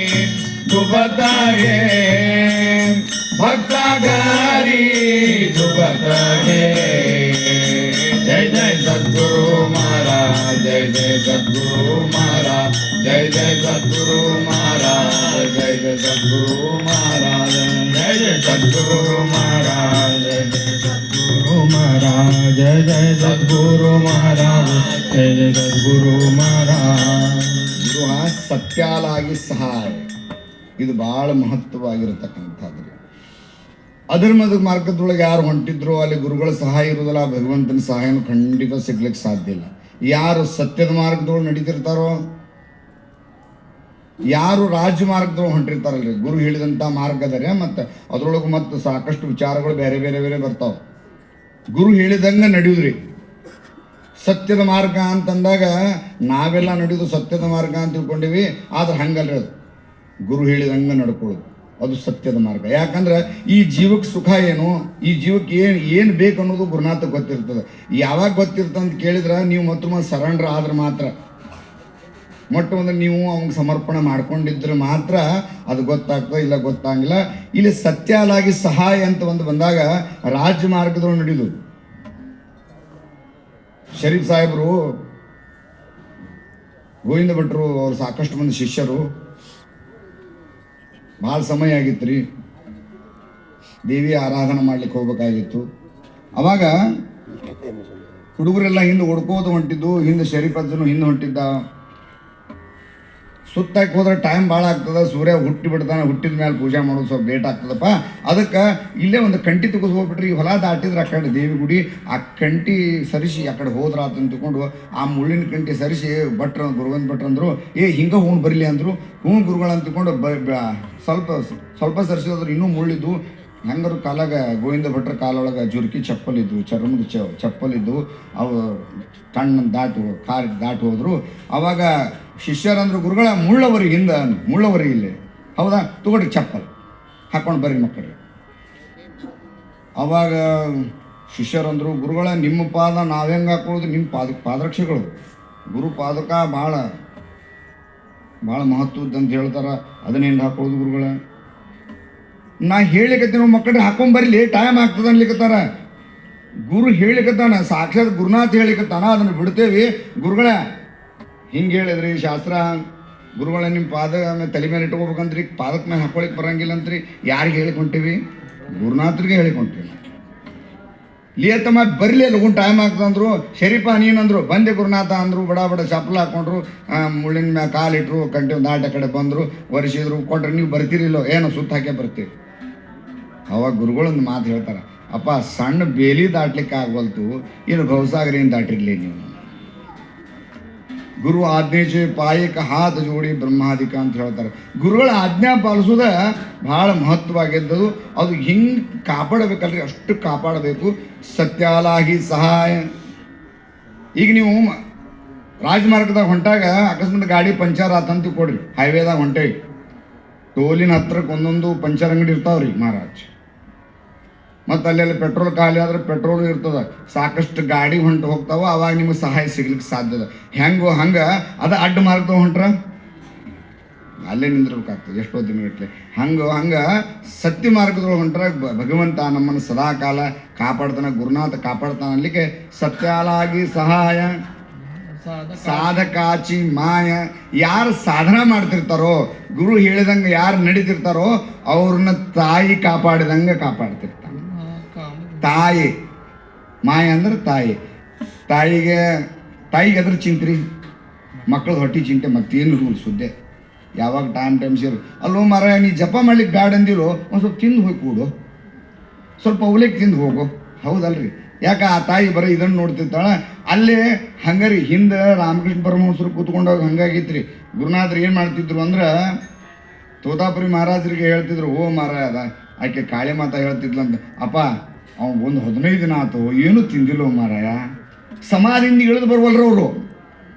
ದುಬತ ಹೇ ಭಕ್ತ ಗರಿ ದುಬತ ಹೇ. ಜೈ ಜೈ ಸದ್ಗುರು ಮಹಾರಾಜ್ ಜೈ ಜೈ ಸದ್ಗುರು ಮಹಾರಾಜ್ ಜೈ ಜೈ ಸದ್ಗುರು ಮಹಾರಾಜ್ ಜೈ ಜೈ ಸದ್ಗುರು ಮಹಾರಾಜ್ ಜೈ ಜೈ ಸದ್ಗುರು ಮಹಾರಾಜ್ ಜೈ ಜೈ ಸದ್ಗುರು ಮಹಾರಾಜ್ ಜೈ ಜೈ ಸದ್ಗುರು ಮಹಾರಾಜ್ ಜೈ ಜೈ ಸದ್ಗುರು ಮಹಾರಾಜ್. ಗುರು ಸತ್ಯಾಲಾಗಿ ಸಹಾಯ, ಇದು ಭಾಳ ಮಹತ್ವವಾಗಿರತಕ್ಕಂಥದ್ದು. ಅಧರ್ಮದ ಮಾರ್ಗದೊಳಗೆ ಯಾರು ಹೊಂಟಿದ್ರು ಅಲ್ಲಿ ಗುರುಗಳ ಸಹಾಯ ಇರೋದಿಲ್ಲ, ಭಗವಂತನ ಸಹಾಯನೂ ಖಂಡಿತ ಸಿಗ್ಲಿಕ್ಕೆ ಸಾಧ್ಯ ಇಲ್ಲ. ಯಾರು ಸತ್ಯದ ಮಾರ್ಗದೊಳಗೆ ನಡೀತಿರ್ತಾರೋ ಯಾರು ರಾಜಮಾರ್ಗದೊಳಗೆ ಹೊಂಟಿರ್ತಾರಲ್ರಿ, ಗುರು ಹೇಳಿದಂಥ ಮಾರ್ಗ ಅದರ ಮತ್ತು ಅದ್ರೊಳಗೆ ಮತ್ತು ಸಾಕಷ್ಟು ವಿಚಾರಗಳು ಬೇರೆ ಬೇರೆ ಬೇರೆ ಬರ್ತಾವೆ. ಗುರು ಹೇಳಿದಂಗೆ ನಡೆಯುದ್ರಿ. ಸತ್ಯದ ಮಾರ್ಗ ಅಂತಂದಾಗ ನಾವೆಲ್ಲ ನಡೆಯೋದು ಸತ್ಯದ ಮಾರ್ಗ ಅಂತ ತಿಳ್ಕೊಂಡಿವಿ, ಆದ್ರೆ ಹಂಗಲ್ರಿ. ಅದು ಗುರು ಹೇಳಿದಂಗೆ ನಡ್ಕೊಳ್ಳೋದು ಅದು ಸತ್ಯದ ಮಾರ್ಗ. ಯಾಕಂದ್ರೆ ಈ ಜೀವಕ್ಕೆ ಸುಖ ಏನು, ಈ ಜೀವಕ್ಕೆ ಏನು ಬೇಕು ಅನ್ನೋದು ಗುರುನಾಥಕ್ಕೆ ಗೊತ್ತಿರ್ತದೆ. ಯಾವಾಗ ಗೊತ್ತಿರ್ತದೆ ಅಂತ ಕೇಳಿದ್ರೆ ನೀವು ಮತ್ತು ಸರೆಂಡರ್ ಆದ್ರೆ ಮಾತ್ರ, ಮೊಟ್ಟ ಒಂದು ನೀವು ಅವ್ನಿಗೆ ಸಮರ್ಪಣೆ ಮಾಡ್ಕೊಂಡಿದ್ರೆ ಮಾತ್ರ ಅದು ಗೊತ್ತಾಗ್ತದೆ, ಇಲ್ಲ ಗೊತ್ತಾಗಿಲ್ಲ. ಇಲ್ಲಿ ಸತ್ಯಾಲಾಗಿ ಸಹಾಯ ಅಂತ ಒಂದು ಬಂದಾಗ ರಾಜಮಾರ್ಗದೊಳಗೆ ನಡೆಯುದು. ಶರೀಫ್ ಸಾಹೇಬರು, ಗೋವಿಂದ ಭಟ್ರು, ಅವ್ರು ಸಾಕಷ್ಟು ಮಂದಿ ಶಿಷ್ಯರು, ಭಾಳ ಸಮಯ ಆಗಿತ್ತು ರೀ, ದೇವಿ ಆರಾಧನೆ ಮಾಡ್ಲಿಕ್ಕೆ ಹೋಗ್ಬೇಕಾಗಿತ್ತು. ಅವಾಗ ಹುಡುಗರೆಲ್ಲ ಹಿಂದೆ ಹೊಡ್ಕೋದು ಹೊಂಟಿದ್ದು, ಹಿಂದೆ ಶರೀಫ್ ಅಜ್ಜನು ಹಿಂದೆ ಹೊಂಟಿದ್ದ. ಸುತ್ತಾಕಿ ಹೋದ್ರೆ ಟೈಮ್ ಭಾಳ ಆಗ್ತದೆ, ಸೂರ್ಯ ಹುಟ್ಟಿ ಬಿಡ್ತಾನೆ, ಹುಟ್ಟಿದ ಮೇಲೆ ಪೂಜೆ ಮಾಡೋದು ಸ್ವಲ್ಪ ಲೇಟ್ ಆಗ್ತದಪ್ಪ. ಅದಕ್ಕೆ ಇಲ್ಲೇ ಒಂದು ಕಂಟಿ ತೆಗೆದು ಹೋಗ್ಬಿಟ್ರಿ, ಈ ಹೊಲ ದಾಟಿದ್ರೆ ಆ ಕಡೆ ದೇವಿ ಗುಡಿ, ಆ ಕಂಟಿ ಸರಿಸಿ ಆ ಕಡೆ ಹೋದ್ರ ಅಂತ ತಿಳ್ಕೊಂಡು ಆ ಮುಳ್ಳಿನ ಕಂಟಿ ಸರಿಸಿ ಭಟ್ರು, ಗುರುವಂತ ಭಟ್ರು ಅಂದರು, ಹಿಂಗೆ ಹೂವು ಬರಲಿ ಅಂದರು. ಹೂವು ಗುರುಗಳು ಅಂತ ತಿಳ್ಕೊಂಡು ಸ್ವಲ್ಪ ಸರಿಸಿದ್ರೆ ಇನ್ನೂ ಮುಳ್ಳಿದ್ದು. ಹೆಂಗಾರು ಕಾಲಾಗ ಗೋವಿಂದ ಭಟ್ರ ಕಾಲೊಳಗೆ ಜುರ್ಕಿ ಚಪ್ಪಲಿದ್ದು, ಚರ್ಮದ ಚಪ್ಪಲಿದ್ದು, ಅವು ಕಣ್ಣು ದಾಟಿ ಹೋದ್ರು. ಅವಾಗ ಶಿಷ್ಯರಂದ್ರು, ಗುರುಗಳ ಮುಳ್ಳವರಿಗೆ ಮುಳ್ಳವರಿಗೆ ಇಲ್ಲಿ ಹೌದಾ, ತಗೊಳ್ರಿ ಚಪ್ಪಲ್ ಹಾಕೊಂಡು ಬರ್ರಿ ಮಕ್ಕಳಿಗೆ. ಅವಾಗ ಶಿಷ್ಯರಂದ್ರು, ಗುರುಗಳ ನಿಮ್ಮ ಪಾದ ನಾವು ಹೆಂಗೆ ಹಾಕೊಳ್ಳೋದು, ನಿಮ್ಮ ಪಾದರಕ್ಷೆಗಳು, ಗುರು ಪಾದಕ ಭಾಳ ಭಾಳ ಮಹತ್ವದ್ದಂತ ಹೇಳ್ತಾರೆ, ಅದನ್ನೇನು ಹಾಕೊಳ್ಳೋದು ಗುರುಗಳ? ನಾ ಹೇಳಿಕತ್ತೀನಿ ಮಕ್ಕಳಿಗೆ ಹಾಕೊಂಬರ್ಲಿ, ಟೈಮ್ ಆಗ್ತದೆ ಅನ್ಲಿಕ್ಕತ್ತಾರ. ಗುರು ಹೇಳಿಕತ್ತಾನ, ಸಾಕ್ಷಾತ್ ಗುರುನಾಥ್ ಹೇಳಿಕತ್ತಾನ, ಅದನ್ನು ಬಿಡ್ತೇವಿ. ಗುರುಗಳ ಹಿಂಗೆ ಹೇಳಿದ್ರಿ ಶಾಸ್ತ್ರ, ಗುರುಗಳ ನಿಮ್ಮ ಪಾದ ತಲೆ ಮೇಲೆ ಇಟ್ಕೋಬೇಕಂತ್ರಿ, ಪಾದಕ್ಕೆ ಮೇಲೆ ಹಾಕೊಳಿಕ್ಕೆ ಬರಂಗಿಲ್ಲ ಅಂತ್ರಿ. ಯಾರಿಗೆ ಹೇಳಿಕೊಂತೀವಿ? ಗುರುನಾಥರಿಗೆ ಹೇಳಿಕೊಂತೀವಿ. ಲಿಯತ್ತಮ್ಮ ಬರಲಿ, ಲಗುನ್ ಟೈಮ್ ಆಗ್ತದಂದ್ರು. ಶರೀಫ ನೀನಂದ್ರು, ಬಂದೆ ಗುರುನಾಥ ಅಂದರು. ಬಡ ಚಪ್ಪಲ್ ಹಾಕೊಂಡ್ರು, ಮುಳ್ಳಿನ ಮ್ಯಾಗ ಕಾಲಿಟ್ರು, ಕಂಟಿ ಒಂದು ಆಟ ಕಡೆ ಬಂದರು, ಒರೆಸಿದ್ರು, ಕೊಟ್ರೆ ನೀವು ಬರ್ತೀರಿಲ್ಲೋ, ಏನೋ ಸುತ್ತ ಹಾಕೇ ಬರ್ತೀವಿ. ಅವಾಗ ಗುರುಗಳೊಂದು ಮಾತು ಹೇಳ್ತಾರೆ, ಅಪ್ಪ ಸಣ್ಣ ಬೇಲಿ ದಾಟ್ಲಿಕ್ಕೆ ಆಗವಲ್ತು, ಇನ್ನು ಗೌಸಾಗರೇನು ದಾಟಿರ್ಲಿ ನೀವು. ಗುರು ಆಜ್ಞೆ ಪಾಯಕ ಹಾತ ಜೋಡಿ ಬ್ರಹ್ಮಾದಿಕ ಅಂತ ಹೇಳ್ತಾರೆ. ಗುರುಗಳ ಆಜ್ಞಾ ಪಾಲಿಸೋದ ಭಾಳ ಮಹತ್ವವಾಗಿದ್ದದು. ಅದು ಹಿಂಗೆ ಕಾಪಾಡಬೇಕಲ್ರಿ, ಅಷ್ಟು ಕಾಪಾಡಬೇಕು. ಸತ್ಯಾಲಾಗಿ ಸಹಾಯ. ಈಗ ನೀವು ರಾಜಮಾರ್ಗದಾಗ ಹೊಂಟಾಗ ಅಕಸ್ಮಾತ್ ಗಾಡಿ ಪಂಚರ್ ಆತಂತ ಕೊಡ್ರಿ, ಹೈವೇದಾಗ ಹೊಂಟೇವಿ, ಟೋಲಿನ ಹತ್ರಕ್ಕೆ ಒಂದೊಂದು ಪಂಚರ್ ಅಂಗಡಿ ಇರ್ತಾವ್ರಿ ಮಹಾರಾಜ್. ಮತ್ತು ಅಲ್ಲೆಲ್ಲ ಪೆಟ್ರೋಲ್ ಖಾಲಿ ಆದ್ರೆ ಪೆಟ್ರೋಲ್ ಇರ್ತದೆ, ಸಾಕಷ್ಟು ಗಾಡಿ ಹೊಂಟು ಹೋಗ್ತಾವ. ಅವಾಗ ನಿಮಗೆ ಸಹಾಯ ಸಿಗ್ಲಿಕ್ಕೆ ಸಾಧ್ಯದ. ಹೆಂಗೋ ಹಂಗೆ ಅದು ಅಡ್ಡ ಮಾರ್ಗದ ಹೊಂಟ್ರ ಅಲ್ಲೇ ನಿಂದಿರ್ಬೇಕಾಗ್ತದೆ ಎಷ್ಟೋ ದಿನಗಟ್ಟಲೆ. ಹಂಗೆ ಸತ್ಯ ಮಾರ್ಗದೊಳಗೆ ಹೊಂಟ್ರ ಭಗವಂತ ನಮ್ಮನ್ನು ಸದಾ ಕಾಲ ಕಾಪಾಡ್ತಾನೆ, ಗುರುನಾಥ ಕಾಪಾಡ್ತಾನೆ ಅನ್ಲಿಕ್ಕೆ ಸತ್ಯಾಲಾಗಿ ಸಹಾಯ. ಸಾಧಕಾಚಿ ಮಾಯ. ಯಾರು ಸಾಧನ ಮಾಡ್ತಿರ್ತಾರೋ, ಗುರು ಹೇಳಿದಂಗೆ ಯಾರು ನಡೀತಿರ್ತಾರೋ ಅವ್ರನ್ನ ತಾಯಿ ಕಾಪಾಡಿದಂಗೆ ಕಾಪಾಡ್ತಿರ್ತಾನೆ. ತಾಯಿ ಮಾಯ ಅಂದ್ರೆ ತಾಯಿಗೆ ಅದ್ರ ಚಿಂತ್ರಿ, ಮಕ್ಕಳದ್ದು ಹೊಟ್ಟೆ ಚಿಂತೆ, ಮತ್ತೇನು ರೂಲ್ ಸುದ್ದೆ. ಯಾವಾಗ ಟೈಮ್ ಸೇರು ಅಲ್ಲೋ ಮರ, ನೀ ಜಪ ಮಾಡ್ಲಿಕ್ಕೆ ಬ್ಯಾಡ ಅಂದಿರೋ, ಒಂದು ಸ್ವಲ್ಪ ತಿಂದು ಹೋಗಿ ಕೂಡು, ಸ್ವಲ್ಪ ಅವಲಿಕ್ಕೆ ತಿಂದು ಹೋಗು. ಹೌದಲ್ರಿ? ಯಾಕೆ ಆ ತಾಯಿ ಬರೀ ಇದನ್ನು ನೋಡ್ತಿರ್ತಾಳೆ. ಅಲ್ಲೇ ಹಂಗಾರಿ ಹಿಂದೆ ರಾಮಕೃಷ್ಣ ಪರಮಹಂಸರು ಕೂತ್ಕೊಂಡೋಗಿ ಹಂಗಾಗಿತ್ರಿ. ಗುರುನಾಥರು ಏನು ಮಾಡ್ತಿದ್ರು ಅಂದ್ರೆ, ತೋತಾಪುರಿ ಮಹಾರಾಜರಿಗೆ ಹೇಳ್ತಿದ್ರು, ಓ ಮಹಾರಾಜ ಆಕೆ ಕಾಳಿ ಮಾತಾ ಹೇಳ್ತಿದ್ಲಂತ, ಅಪ್ಪ ಅವ್ನು ಒಂದು 15 ದಿನ ಆತು ಏನೂ ತಿಂದಿಲ್ಲ ಮಾರಾಯ. ಸಮಾಧಿಯಿಂದ ಇಳಿದು ಬರ್ವಲ್ರು ಅವರು,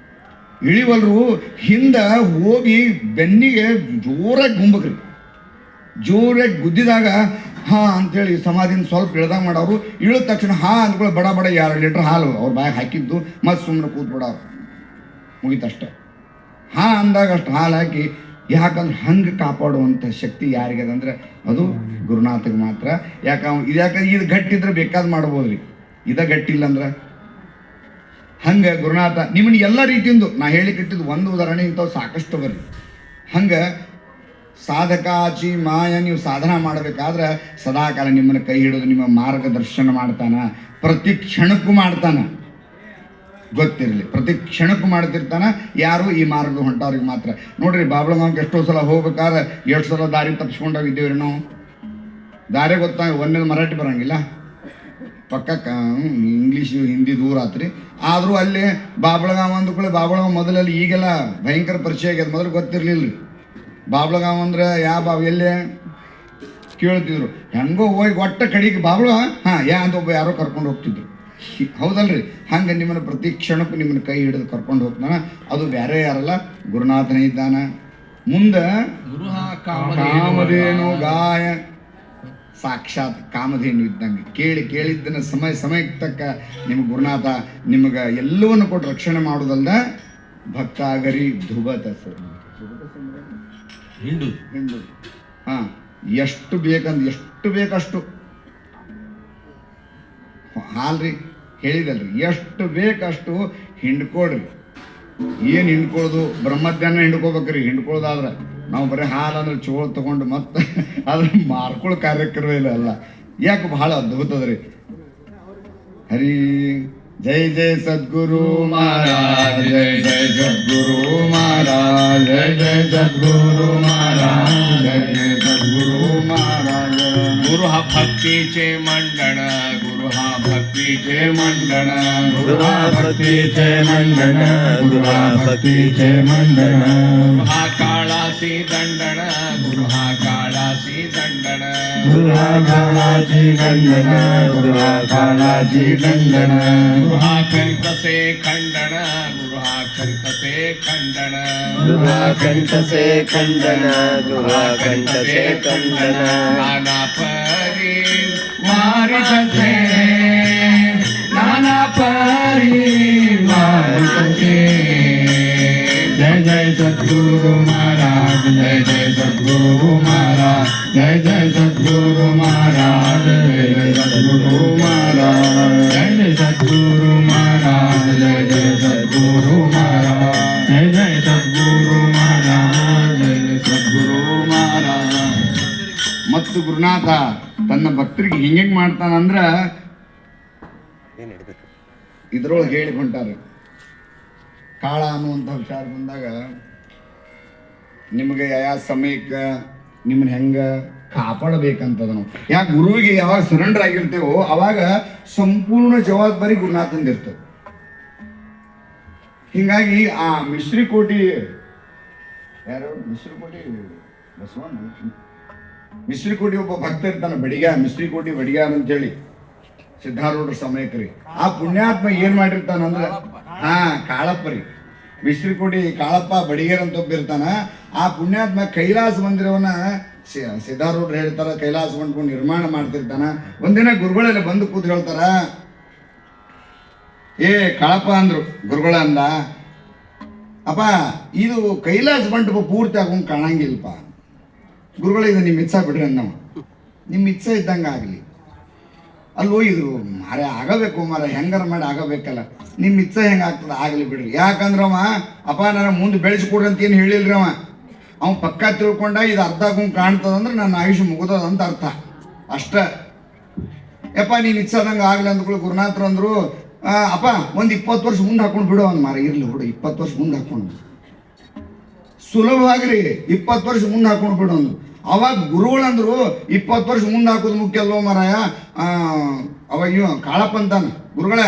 ಇಳಿವಲ್ರು. ಹಿಂದೆ ಹೋಗಿ ಬೆನ್ನಿಗೆ ಜೋರಾಗಿ ಗುಂಬಕ್ರಿ, ಜೋರಾಗಿ ಗುದ್ದಿದಾಗ ಹಾಂ ಅಂಥೇಳಿ ಸಮಾಧಿಯಿಂದ ಸ್ವಲ್ಪ ಇಳ್ದಾಗ ಮಾಡೋರು. ಇಳಿದ ತಕ್ಷಣ ಹಾಂ ಅಂದ್ಕೊಳ್ಳಿ ಬಡ 2 ಲೀಟ್ರ್ ಹಾಲು ಅವ್ರ ಬಾಯಿಗೆ ಹಾಕಿದ್ದು, ಮತ್ತು ಸುಮ್ಮನೆ ಕೂತ್ಬಿಡೋರು, ಮುಗಿತಷ್ಟೆ. ಹಾಂ ಅಂದಾಗ ಅಷ್ಟು ಹಾಲು ಹಾಕಿ. ಯಾಕಂದ್ರೆ ಹಂಗೆ ಕಾಪಾಡುವಂಥ ಶಕ್ತಿ ಯಾರಿಗದಂದ್ರೆ ಅದು ಗುರುನಾಥಗೆ ಮಾತ್ರ. ಯಾಕಂದ್ರೆ ಇದು ಗಟ್ಟಿದ್ರೆ ಬೇಕಾದ್ ಮಾಡ್ಬೋದು ರೀ, ಗಟ್ಟಿಲ್ಲ ಅಂದ್ರೆ ಹಂಗೆ ಗುರುನಾಥ ನಿಮ್ಮನ್ನು ಎಲ್ಲ ರೀತಿಯಿಂದ ನಾ ಹೇಳಿಕಿಟ್ಟಿದ್ದು ಒಂದು ಉದಾಹರಣೆ ಇಂಥವು ಸಾಕಷ್ಟು ಬರ್ರಿ. ಹಂಗೆ ಸಾಧಕಾಚಿ ಮಾಯ. ನೀವು ಸಾಧನ ಮಾಡಬೇಕಾದ್ರೆ ಸದಾಕಾಲ ನಿಮ್ಮನ್ನು ಕೈ ಹಿಡಿದು ನಿಮ್ಮ ಮಾರ್ಗದರ್ಶನ ಮಾಡ್ತಾನ, ಪ್ರತಿ ಕ್ಷಣಕ್ಕೂ ಮಾಡ್ತಾನ. ಗೊತ್ತಿರಲಿ, ಪ್ರತಿ ಕ್ಷಣಕ್ಕೂ ಮಾಡ್ತಿರ್ತಾನೆ. ಯಾರು ಈ ಮಾರ್ಗ ಹೊಂಟವ್ರಿಗೆ ಮಾತ್ರ. ನೋಡ್ರಿ, ಬಾಬಳಗಾಂವ್ಗೆ ಎಷ್ಟೋ ಸಲ ಹೋಗ್ಬೇಕಾದ್ರೆ ಎಷ್ಟು ಸಲ ದಾರಿ ತಪ್ಪಿಸ್ಕೊಂಡೋಗಿದ್ದೇವ್ರಿ ನಾವು. ದಾರಿ ಗೊತ್ತಾಗ ಒಂದೇ ಮರಾಠಿ ಬರೋಂಗಿಲ್ಲ, ಪಕ್ಕ ಇಂಗ್ಲೀಷ್ ಹಿಂದಿ ದೂರ ಆತ್ರಿ. ಆದರೂ ಅಲ್ಲಿ ಬಾಬಳಗಾಂವ್ ಅಂದ್ಕೊಳ್ಳಿ, ಬಾಬಳಗಾಂವ್ ಮೊದಲಲ್ಲಿ ಈಗೆಲ್ಲ ಭಯಂಕರ ಪರಿಚಯ ಆಗ್ಯದ, ಮೊದಲು ಗೊತ್ತಿರಲಿಲ್ಲ ರೀ. ಬಾಬ್ಳಗಾವ್ ಅಂದ್ರೆ ಯಾವ ಬಾವ್ ಎಲ್ಲೇ ಕೇಳ್ತಿದ್ರು, ಹೆಂಗೋ ಹೋಗಿ ಒಟ್ಟ ಕಡೆಗೆ ಬಾಬ್ಳ ಹಾಂ ಅಂತ ಒಬ್ಬ ಯಾರೋ ಕರ್ಕೊಂಡು ಹೋಗ್ತಿದ್ರು. ಹೌದಲ್ರಿ? ಹಂಗೆ ನಿಮ್ಮನ್ನು ಪ್ರತಿ ಕ್ಷಣಕ್ಕೂ ನಿಮ್ಮನ್ನು ಕೈ ಹಿಡಿದು ಕರ್ಕೊಂಡು ಹೋಗ್ತಾನ. ಅದು ಬೇರೆ ಯಾರಲ್ಲ, ಗುರುನಾಥನೇ ಇದ್ದಾನ. ಮುಂದೆ ಕಾಮಧೇನು ಗಾಯ, ಸಾಕ್ಷಾತ್ ಕಾಮಧೇನು ಇದ್ದಂಗೆ. ಕೇಳಿದ್ದನ್ನು ಸಮಯಕ್ಕೆ ತಕ್ಕ ನಿಮ್ಗೆ ಗುರುನಾಥ ನಿಮ್ಗೆ ಎಲ್ಲವನ್ನು ಕೊಟ್ಟು ರಕ್ಷಣೆ ಮಾಡೋದಲ್ದ ಭಕ್ತಾಗರಿ ಧುಬತ ಹಿಂಡು ಹಾಂ, ಎಷ್ಟು ಬೇಕಷ್ಟು ಹಾಲ್ರಿ, ಹೇಳಿದಲ್ರಿ, ಎಷ್ಟು ಬೇಕಷ್ಟು ಹಿಂಡ್ಕೊಡ್ರಿ. ಏನು ಹಿಂಡ್ಕೊಳ್ಳೋದು? ಬ್ರಹ್ಮಜ್ಞಾನ ಹಿಂಡ್ಕೋಬೇಕ್ರಿ. ಹಿಂಡ್ಕೊಳ್ಳೋದಾದ್ರೆ ನಾವು ಬರೀ ಹಾಲು ಅಂದ್ರೆ ಚೋಳು ತಗೊಂಡು ಮತ್ತೆ ಅದ್ರ ಮಾರ್ಕೊಳ್ಳೋ ಕಾರ್ಯಕ್ರಮ ಇಲ್ಲ ಅಲ್ಲ. ಯಾಕೆ ಬಹಳ ಅದ್ಭುತದ್ರಿ. ಹರಿ ಜೈ ಜೈ ಸದ್ಗುರು ಮಹಾರಾಜ್, ಜೈ ಜೈ ಸದ್ಗುರು ಮಹಾರಾಜ್, ಜೈ ಜೈ ಸದ್ಗುರು ಮಹಾರಾಜ್, ಜೈ ಜೈ सद्गुरु महाराज. गुरु हा भक्तीचे मंडण, गुरु हा भक्तीचे मंडण, गुरु हा भक्तीचे मंडण, गुरु हा भक्तीचे मंडण. गुरु हा काळासी दंडण, गुरु हा काळासी दंडण, गुरु हा काळाची दंडण, गुरु हा काळाची दंडण. गुरु हा कंठसे खंडण, गुरु हा कंठसे खंडण, गुरु हा कंठसे खंडन, गुरु हा कंठसे खंडन. नाना परी मारितसे, नाना परी मारितसे. जय जय सद्गुरु महाराज, जय जय सद्गुरु महाराज, जय जय सद्गुरु महाराज, जय जय सद्गुरु महाराज, जय जय सद्गुरु महाराज, जय जय सद्गुरु महाराज, जय जय सद्गुरु महाराज, जय जय सद्गुरु महाराज. ಮತ್ತು ಗುರುನಾಥ ತನ್ನ ಭಕ್ತರಿಗೆ ಹಿಂಗೆ ಮಾಡ್ತಾನಂದ್ರ ಇದ್ರೊಳಗೆ ಹೇಳಿಕೊಂಟಾರೆ. ಕಾಳ ಅನ್ನುವಂಥ ವಿಚಾರ ಬಂದಾಗ ನಿಮಗೆ ಯಾವ ಸಮಯಕ್ಕೆ ನಿಮ್ಮನ್ನ ಹೆಂಗೆ ಕಾಪಾಡಬೇಕಂತದ ನಾವು. ಯಾಕೆ ಗುರುವಿಗೆ ಯಾವಾಗ ಸರೆಂಡರ್ ಆಗಿರ್ತೇವೋ ಅವಾಗ ಸಂಪೂರ್ಣ ಜವಾಬ್ದಾರಿ ಗುರುನಾಥಂದಿರ್ತದೆ. ಹಿಂಗಾಗಿ ಆ ಮಿಶ್ರಿಕೋಟಿ ಯಾರು ಮಿಶ್ರಿಕೋಟಿ ಒಬ್ಬ ಭಕ್ತ ಇರ್ತಾನೆ, ಬಡಿಗ್ಯಾರ, ಮಿಶ್ರಿಕೋಟಿ ಬಡಿಗ್ಯಾರ ಅಂತೇಳಿ ಸಿದ್ಧಾರೂಢರ ಸಮಯಕ್ಕೆ ರೀ. ಆ ಪುಣ್ಯಾತ್ಮ ಏನ್ ಮಾಡಿರ್ತಾನಂದ್ರೆ ಕಾಳಪ್ಪ ರೀ, ಮಿಶ್ರಿಕೋಟಿ ಕಾಳಪ್ಪ ಬಡಿಗೇರ್ ಅಂತ ಒಬ್ಬ ಇರ್ತಾನ. ಆ ಪುಣ್ಯಾತ್ಮ ಕೈಲಾಸ ಮಂದಿರವನ್ನ ಸಿದ್ಧಾರೂಢರು ಹೇಳ್ತಾರ, ಕೈಲಾಸ ಮಂಟಪ ನಿರ್ಮಾಣ ಮಾಡ್ತಿರ್ತಾನ. ಒಂದಿನ ಗುರುಗಳೆಲ್ಲ ಬಂದು ಕೂತ್ ಹೇಳ್ತಾರ, ಏ ಕಾಳಪ್ಪ ಅಂದ್ರು ಗುರುಗಳ ಅಂದ, ಅಪ್ಪ ಇದು ಕೈಲಾಸ ಮಂಟಪ ಪೂರ್ತಿ ಆಗೋಂಗೆ ಕಾಣಂಗಿಲ್ಲಪ್ಪ. ಗುರುಗಳ ಇದು ನಿಮ್ಮ ಇಚ್ಛಾ ಬಿಡ್ರಿ ಅಂದವ. ನಿಮ್ಮ ಇಚ್ಛೆ ಇದ್ದಂಗೆ ಆಗಲಿ. ಅಲ್ಲೋ ಇದು ಮಾರೇ ಆಗಬೇಕು, ಮಾರ ಹೆಂಗಾರ ಮಾಡಿ ಆಗಬೇಕಲ್ಲ. ನಿಮ್ಮ ಇಚ್ಛೆ ಹೆಂಗೆ ಆಗ್ತದೆ ಆಗಲಿ ಬಿಡ್ರಿ. ಯಾಕಂದ್ರೆ ಅಪ್ಪ ನಾನು ಮುಂದೆ ಬೆಳೆಸ್ಕೊಡ್ರಿ ಅಂತ ಏನು ಹೇಳಿಲ್ರಿ ಅವ ಪಕ್ಕ ತಿಳ್ಕೊಂಡ ಇದು ಅರ್ಧ ಆಗೋಂಗೆ ಕಾಣ್ತದಂದ್ರೆ ನನ್ನ ಆಯುಷ್ಯ ಮುಗಿದದಂತ ಅರ್ಥ ಅಷ್ಟ. ಯಪ್ಪ ನೀನು ಇಚ್ಛಾದಂಗೆ ಆಗಲಿ ಅಂದ್ಕೊಳ್ಳಿ. ಗುರುನಾಥರು ಅಂದರು, ಅಪ್ಪ ಒಂದು 20 ವರ್ಷ ಮುಂದೆ ಹಾಕೊಂಡು ಬಿಡು ಅಂದ್ ಮಾರ. ಇರ್ಲಿ ಬಿಡು, 20 ವರ್ಷ ಮುಂದೆ ಹಾಕೊಂಡು ಸುಲಭವಾಗ್ರಿ, 20 ವರ್ಷ ಮುಂದೆ ಹಾಕೊಂಡು ಬಿಡು ಅಂದ್ರು. ಅವಾಗ ಗುರುಗಳಂದ್ರು 20 ವರ್ಷ ಮುಂದೆ ಹಾಕೋದು ಮುಖ್ಯ ಅಲ್ವೋ ಮಾರಾಯ. ಅವಾಗ ಇವ ಕಾಳಪ್ಪ ಅಂತಾನ, ಗುರುಗಳ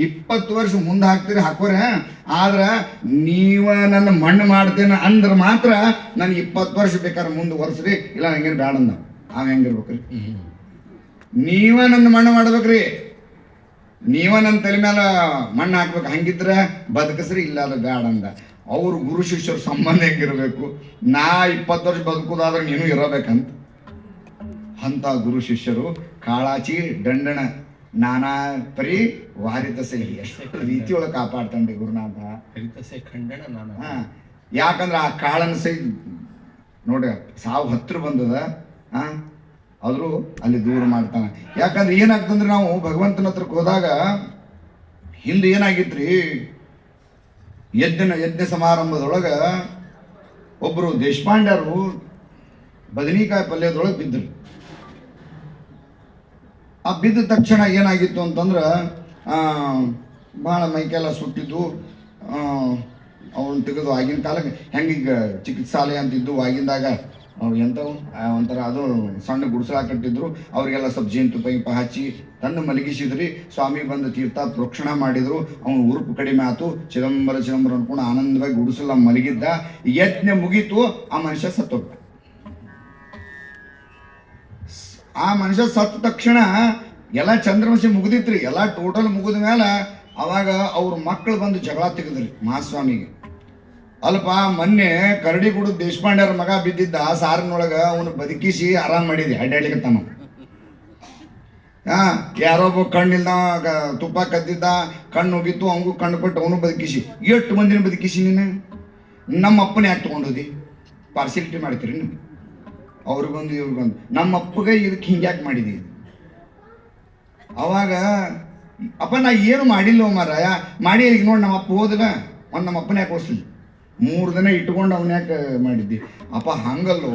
20 ವರ್ಷ ಮುಂದೆ ಹಾಕ್ತೀರಿ ಹಾಕೋರೆ, ಆದ್ರೆ ನೀವ ನನ್ನ ಮಣ್ಣು ಮಾಡ್ತೇನೆ ಅಂದ್ರೆ ಮಾತ್ರ ನನಗೆ 20 ವರ್ಷ ಬೇಕಾದ್ರೆ ಮುಂದೆ ಒರೆಸ್ರಿ, ಇಲ್ಲ ಹಂಗೇನು ಬ್ಯಾಡ ಅಂದ. ಅವ ಹೆಂಗಿರ್ಬೇಕ್ರಿ? ನೀವ ನನ್ನ ಮಣ್ಣು ಮಾಡ್ಬೇಕ್ರಿ, ನೀವ ನನ್ನ ತಲೆ ಮೇಲೆ ಮಣ್ಣು ಹಾಕ್ಬೇಕು, ಹಂಗಿದ್ರೆ ಬದುಕಸ್ರಿ, ಇಲ್ಲ ಅದು ಬ್ಯಾಡ ಅಂದ. ಅವರು ಗುರು ಶಿಷ್ಯರ ಸಂಬಂಧ ಹೆಂಗಿರ್ಬೇಕು? ನಾ 20 ವರ್ಷ ಬದುಕೋದಾದ್ರೆ ನೀನು ಇರಬೇಕಂತ. ಅಂತ ಗುರು ಶಿಷ್ಯರು ಕಾಳಾಚಿ ದಂಡಣ ನಾನಾ ಪರಿ ವಾರಿತ ಸಹಿ ಎಷ್ಟು ರೀತಿಯೊಳಗೆ ಕಾಪಾಡ್ತಾನೆ ಗುರುನಾಥ. ಯಾಕಂದ್ರೆ ಆ ಕಾಳನ ಸಹಿ ನೋಡಿ ಸಾವು ಹತ್ರ ಬಂದದ, ಆದರೂ ಅಲ್ಲಿ ದೂರ ಮಾಡ್ತಾನೆ. ಯಾಕಂದ್ರೆ ಏನಾಗ್ತಂದ್ರೆ ನಾವು ಭಗವಂತನ ಹತ್ರಕ್ಕೆ ಹೋದಾಗ ಹಿಂದೆ ಏನಾಗಿತ್ರಿ, ಯಜ್ಞ ಸಮಾರಂಭದೊಳಗೆ ಒಬ್ಬರು ದೇಶಪಾಂಡ್ಯರು ಬದನಿಕಾಯಿ ಪಲ್ಯದೊಳಗೆ ಬಿದ್ದರು. ಆ ಬಿದ್ದ ತಕ್ಷಣ ಏನಾಗಿತ್ತು ಅಂತಂದ್ರೆ ಭಾಳ ಮೈಕೆಲ್ಲ ಸುಟ್ಟಿದ್ದು. ಅವನು ತೆಗೆದು ಆಗಿನ ಕಾಲಕ್ಕೆ ಹೆಂಗೀಗ ಚಿಕಿತ್ಸಾಲಯ ಅಂತಿದ್ದು ಆಗಿಂದಾಗ ಅವು ಎಂಥವು ಒಂಥರ ಅದು ಸಣ್ಣ ಗುಡಿಸಲ ಕಟ್ಟಿದ್ರು. ಅವರಿಗೆಲ್ಲ ಸ್ವಲ್ಪ ಜೇನುತುಪ್ಪ ಗಿಪ್ಪ ಹಚ್ಚಿ ತಂದು ಮಲಗಿಸಿದ್ರಿ. ಸ್ವಾಮಿ ಬಂದು ತೀರ್ಥ ಪ್ರೋಕ್ಷಣ ಮಾಡಿದ್ರು. ಅವನು ಉರುಪು ಕಡಿಮೆ ಆಯ್ತು. ಚಿದಂಬರ ಅನ್ಕೊಂಡು ಆನಂದವಾಗಿ ಗುಡಿಸಲ ಮಲಗಿದ್ದ. ಯಜ್ಞ ಮುಗೀತು, ಆ ಮನುಷ್ಯ ಸತ್ತೋಗ್ತ. ಆ ಮನುಷ್ಯ ಸತ್ತ ತಕ್ಷಣ ಎಲ್ಲ ಚಂದ್ರವಂಶಿ ಮುಗಿದಿತ್ರಿ. ಎಲ್ಲ ಟೋಟಲ್ ಮುಗಿದ ಮೇಲೆ ಅವಾಗ ಅವ್ರ ಮಕ್ಕಳು ಬಂದು ಜಗಳ ತೆಗೆದ್ರಿ ಮಹಾಸ್ವಾಮಿಗೆ. ಅಲ್ಪ ಮೊನ್ನೆ ಕರಡಿಗುಡು ದೇಶಪಾಂಡ್ಯರ ಮಗ ಬಿದ್ದಿದ್ದ ಸಾರಿನೊಳಗೆ ಅವನು ಬದುಕಿಸಿ ಆರಾಮ್ ಮಾಡಿದ್ದೆ ಅಡ್ಡಾಡ್ಲಿಕ್ಕತ್ತಾನ. ಯಾರೊಬ್ಬ ಕಣ್ಣಿಲ್ದ ತುಪ್ಪ ಕದ್ದಿದ್ದ, ಕಣ್ಣು ಹೋಗಿತ್ತು, ಅವಂಗೂ ಕಣ್ಣು ಕೊಟ್ಟು ಅವನು ಬದುಕಿಸಿ. 8 ಮಂದಿನ ಬದುಕಿಸಿ ನೀನು. ನಮ್ಮ ಅಪ್ಪನ ಯಾಕೆ ತೊಗೊಂಡೋದಿ? ಪಾರ್ಸಿಲಿಟಿ ಮಾಡ್ತೀರಿ ನೀವು. ಅವ್ರಿಗೊಂದು ಇವ್ರಿಗೊಂದು. ನಮ್ಮ ಅಪ್ಪಗೆ ಇದಕ್ಕೆ ಹಿಂಗ್ಯಾಕೆ ಮಾಡಿದಿ? ಅವಾಗ ಅಪ್ಪ ನಾ ಏನು ಮಾಡಿಲ್ಲ ಮಾರಾಯ. ಮಾಡಿ ಈಗ ನೋಡಿ ನಮ್ಮ ಅಪ್ಪ ಹೋದಲ್ಲ, ಒಂದು ನಮ್ಮ ಅಪ್ಪನ ಯಾಕೆ ಓಡಿಸ್ಲಿ? 3 ದಿನ ಇಟ್ಕೊಂಡು ಅವನ ಯಾಕೆ ಮಾಡಿದ್ದಿ? ಅಪ್ಪ ಹಂಗಲ್ಲೋ,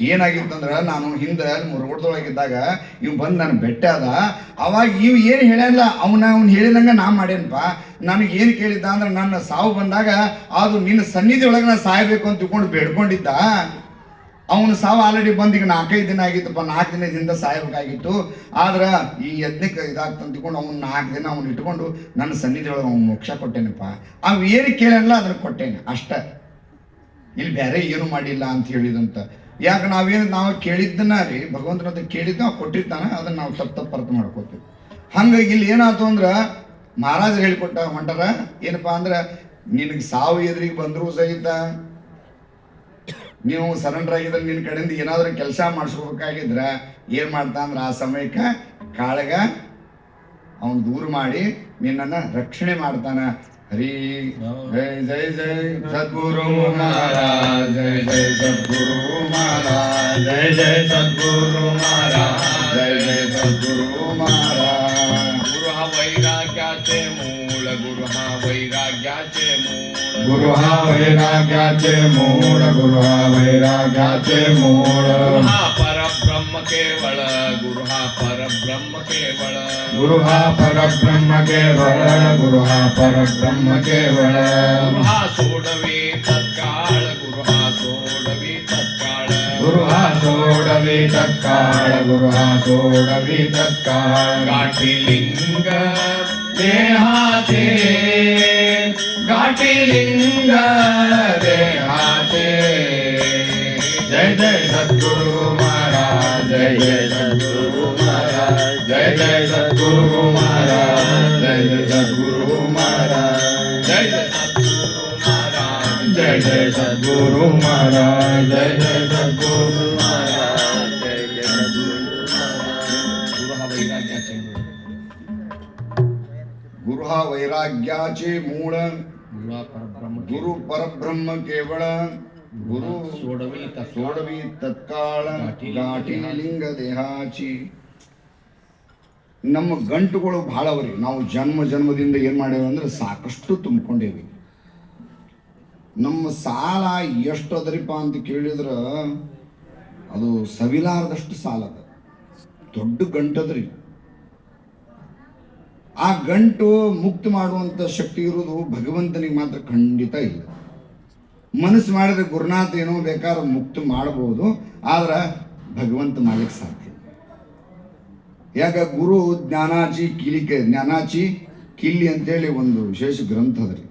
ಏನಾಗಿತ್ತಂದ್ರೆ ನಾನು ಹಿಂದೆ ಮುರುಗೋಡ್ದೊಳಗಿದ್ದಾಗ ಇವ್ ಬಂದು ನಾನು ಬೆಟ್ಟ ಅದ. ಅವಾಗ ಇವ್ ಏನು ಹೇಳ್ಯಾನಲ್ಲ, ಅವ್ನು ಹೇಳಿದಂಗೆ ನಾ ಮಾಡೇನಪ್ಪ. ನನಗೆ ಏನು ಕೇಳಿದ್ದ ಅಂದ್ರೆ ನನ್ನ ಸಾವು ಬಂದಾಗ ಅದು ನಿನ್ನ ಸನ್ನಿಧಿ ಒಳಗೆ ನಾ ಸಾಯಬೇಕು ಅಂತ ತಿಳ್ಕೊಂಡು ಬೇಡ್ಕೊಂಡಿದ್ದ. ಅವನು ಸಾವು ಆಲ್ರೆಡಿ ಬಂದು ಈಗ 4-5 ದಿನ ಆಗಿತ್ತಪ್ಪ. 4 ದಿನದಿಂದ ಸಾಯಬೇಕಾಗಿತ್ತು. ಆದ್ರೆ ಈ ಯಜ್ಞಕ್ಕೆ ಇದಾಗ್ತಂತ ತಿಳ್ಕೊಂಡು ಅವ್ನು 4 ದಿನ ಅವ್ನು ಇಟ್ಕೊಂಡು ನನ್ನ ಸನ್ನಿಧಿ ಒಳಗೆ ಅವ್ನು ಮೋಕ್ಷ ಕೊಟ್ಟೇನಪ್ಪ. ಅವು ಏನು ಕೇಳಲ್ಲ ಅದನ್ನು ಕೊಟ್ಟೇನೆ ಅಷ್ಟ. ಇಲ್ಲಿ ಬೇರೆ ಏನು ಮಾಡಿಲ್ಲ ಅಂತ ಹೇಳಿದಂತ. ಯಾಕೆ ನಾವು ಕೇಳಿದ್ದನ್ನ ರೀ ಭಗವಂತನ ಹತ್ರ ಕೇಳಿದ್ದ ನಾವು ಕೊಟ್ಟಿರ್ತಾನೆ, ಅದನ್ನ ನಾವು ತಪ್ಪು ಅರ್ಥ ಮಾಡ್ಕೋತೀವಿ. ಹಂಗಾಗಿ ಇಲ್ಲಿ ಏನಾಯ್ತು ಅಂದ್ರೆ ಮಹಾರಾಜರು ಹೇಳಿಕೊಟ್ಟ ಹೊಂಟಾರ ಏನಪ್ಪಾ ಅಂದ್ರೆ, ನಿನಗೆ ಸಾವು ಎದುರಿಗೆ ಬಂದರೂ ಸಹಿತ ನೀವು ಸರೆಂಡರ್ ಆಗಿದ್ರೆ ನಿನ್ನ ಕಡೆಯಿಂದ ಏನಾದರೂ ಕೆಲಸ ಮಾಡಿಸ್ಬೇಕಾಗಿದ್ರೆ ಏನು ಮಾಡ್ತಾ ಅಂದ್ರೆ ಆ ಸಮಯಕ್ಕೆ ಕಾಳಗ ಅವನು ದೂರ ಮಾಡಿ ನಿನ್ನನ್ನು ರಕ್ಷಣೆ ಮಾಡ್ತಾನ. ಹರಿ ಜೈ ಜೈ ಜೈ ಸದ್ಗುರು ಮಹಾರಾಜ್, ಜೈ ಜೈ ಸದ್ಗುರು ಮಹಾರಾಜ್, ಜೈ ಜೈ ಸದ್ಗುರು ಮಹಾರಾಜ್, ಜೈ ಜೈ ಸದ್ಗುರು ಮಹಾರಾಜ್. गुरु हा वैराग्याचे मूळ, गुरु हा वैराग्याचे मूळ, गुरु हा वैराग्याचे मूळ, गुरु हा वैराग्याचे मूळ. गुरु हा परब्रह्म केवळ, गुरु हा परब्रह्म केवळ, गुरु हा परब्रह्म केवळ, गुरु हा परब्रह्म केवळ. गुरु हा सोडवी तत्काळ, गुरु हा सोडवी तत्काळ, गुरु हा सोडवी तत्काळ, गुरु हा सोडवी तत्काळ. गाठी लिंग देहाचे, गाठी लिंग देहाचे. जय जय सद्गुरु महाराज, जय जय सद्गुरु महाराज, जय जय सद्गुरु महाराज, जय जय सद्गुरु महाराज, जय जय सद्गुरु महाराज, जय जय सद्गुरु महाराज, जय जय सद्गुरु महाराज, जय जय सद्गुरु महाराज. गुरु हा वैराग्याचे मूळ, गुरु हा वैराग्याचे मूळ, गुरु हा परब्रह्म गुरु परब्रह्म केवळ, गुरु सोडवी तत्काळ, सोडवी तत्काळ, ಗಾಟಿ ಲಿಂಗ ದೇಹಾಚಿ. ನಮ್ಮ ಗಂಟುಗಳು ಭಾಳ ಅವರಿ. ನಾವು ಜನ್ಮದಿಂದ ಏನು ಮಾಡೇವಿ ಅಂದ್ರೆ ಸಾಕಷ್ಟು ತುಂಬಿಕೊಂಡೇವಿ. ನಮ್ಮ ಸಾಲ ಎಷ್ಟು ಅದರಿಪ್ಪ ಅಂತ ಕೇಳಿದ್ರೆ ಅದು ಸವಿಲಾರದಷ್ಟು ಸಾಲ ಅದ. ದೊಡ್ಡ ಗಂಟದ್ರಿ. ಆ ಗಂಟು ಮುಕ್ತ ಮಾಡುವಂಥ ಶಕ್ತಿ ಇರೋದು ಭಗವಂತನಿಗೆ ಮಾತ್ರ ಖಂಡಿತ ಇಲ್ಲ. ಮನಸ್ಸು ಮಾಡಿದ್ರೆ ಗುರುನಾಥ ಏನೋ ಬೇಕಾದ್ರೆ ಮುಕ್ತ ಮಾಡ್ಬೋದು, ಆದ್ರೆ ಭಗವಂತ ಮಾಡ್ಲಿಕ್ಕೆ ಸಾಧ್ಯ. ಯಾಕ ಗುರು ಜ್ಞಾನಾಚಿ ಕಿಲ್ಲಿ ಅಂತೇಳಿ ಒಂದು ವಿಶೇಷ ಗ್ರಂಥ ಅದ್ರಿ.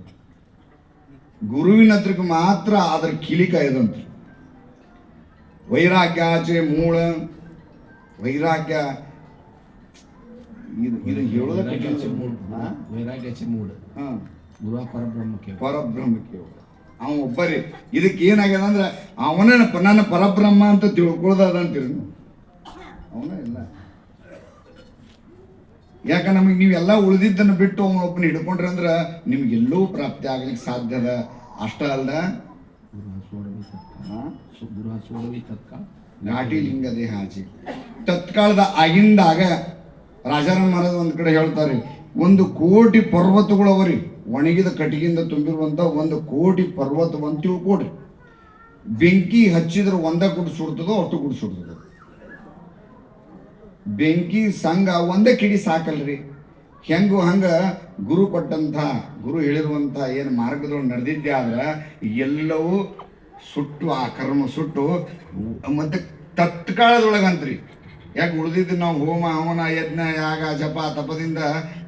ಗುರುವಿನ ಹತ್ರಕ್ಕೆ ಮಾತ್ರ ಅದ್ರ ಕಿಲಿಕ ಇದಂತ. ವೈರಾಗ್ಯಾಚೆ ಮೂಳ, ವೈರಾಗ್ಯ ಇದು वैराग्याचे मूळ, ಹೇಳೋದಕ್ಕೆ वैराग्याचे मूळ, गुरु हा परब्रह्म केवळ, ಪರಬ್ರಹ್ಮ ಕೇವಲ ಅವ ಒಬ್ಬರೇ. ಇದಕ್ಕೆ ಏನಾಗ್ಯದ ಅಂದ್ರೆ ಅವನೇ ನನ್ನ ಪರಬ್ರಹ್ಮ ಅಂತ ತಿಳ್ಕೊಳ್ಳೋದಂತೀರಿ ನೀವು. ಅವನ ಇಲ್ಲ. ಯಾಕ ನಮಗೆ ನೀವೆಲ್ಲ ಉಳಿದಿದ್ದನ್ನು ಬಿಟ್ಟು ಅವನೊಬ್ಬನ ಹಿಡ್ಕೊಂಡ್ರೆ ಅಂದ್ರೆ ನಿಮ್ಗೆಲ್ಲೂ ಪ್ರಾಪ್ತಿ ಆಗ್ಲಿಕ್ಕೆ ಸಾಧ್ಯದ. ಅಷ್ಟ ಅಲ್ದ गुरु हा सोडवी तत्काळ, गुरु हा सोडवी तत्काळ, ಘಾಟಿ ಲಿಂಗ ದೇಹಾಚಿ. ತತ್ಕಾಲದ ಆಗಿಂದಾಗ ರಾಜಾರಾಮ್ ಮಹಾರಾಜ್ ಒಂದ್ ಕಡೆ ಹೇಳ್ತಾರೆ, 1 ಕೋಟಿ ಪರ್ವತಗಳು ಅವರಿ. ಒಣಗಿದ ಕಟ್ಟಿಗೆಯಿಂದ ತುಂಬಿರುವಂತ 1 ಕೋಟಿ ಪರ್ವತ ಅಂತ ತಿಳ್ಕೊಡ್ರಿ. ಬೆಂಕಿ ಹಚ್ಚಿದ್ರೆ 1 ಗುಡ್ ಸುಡ್ತದೋ ಅಷ್ಟು ಗುಡ್ ಸುಡ್ತದೋ. ಬೆಂಕಿ ಸಂಘ ಒಂದೇ ಕಿಡಿ ಸಾಕಲ್ರಿ. ಹೆಂಗು ಹಂಗ ಗುರು ಕೊಟ್ಟಂಥ, ಗುರು ಹೇಳಿರುವಂಥ ಏನು ಮಾರ್ಗದೊಳಗೆ ನಡೆದಿದ್ದೆ ಆದ್ರೆ ಎಲ್ಲವೂ ಸುಟ್ಟು ಆ ಕರ್ಮ ಸುಟ್ಟು ಮತ್ತೆ ತತ್ಕಾಲದೊಳಗಂತ್ರಿ. ಯಾಕೆ ಉಳಿದಿದ್ದು ನಾವು ಹೋಮ ಹವನ ಯಜ್ಞ ಯಾಗ ಜಪ ತಪದಿಂದ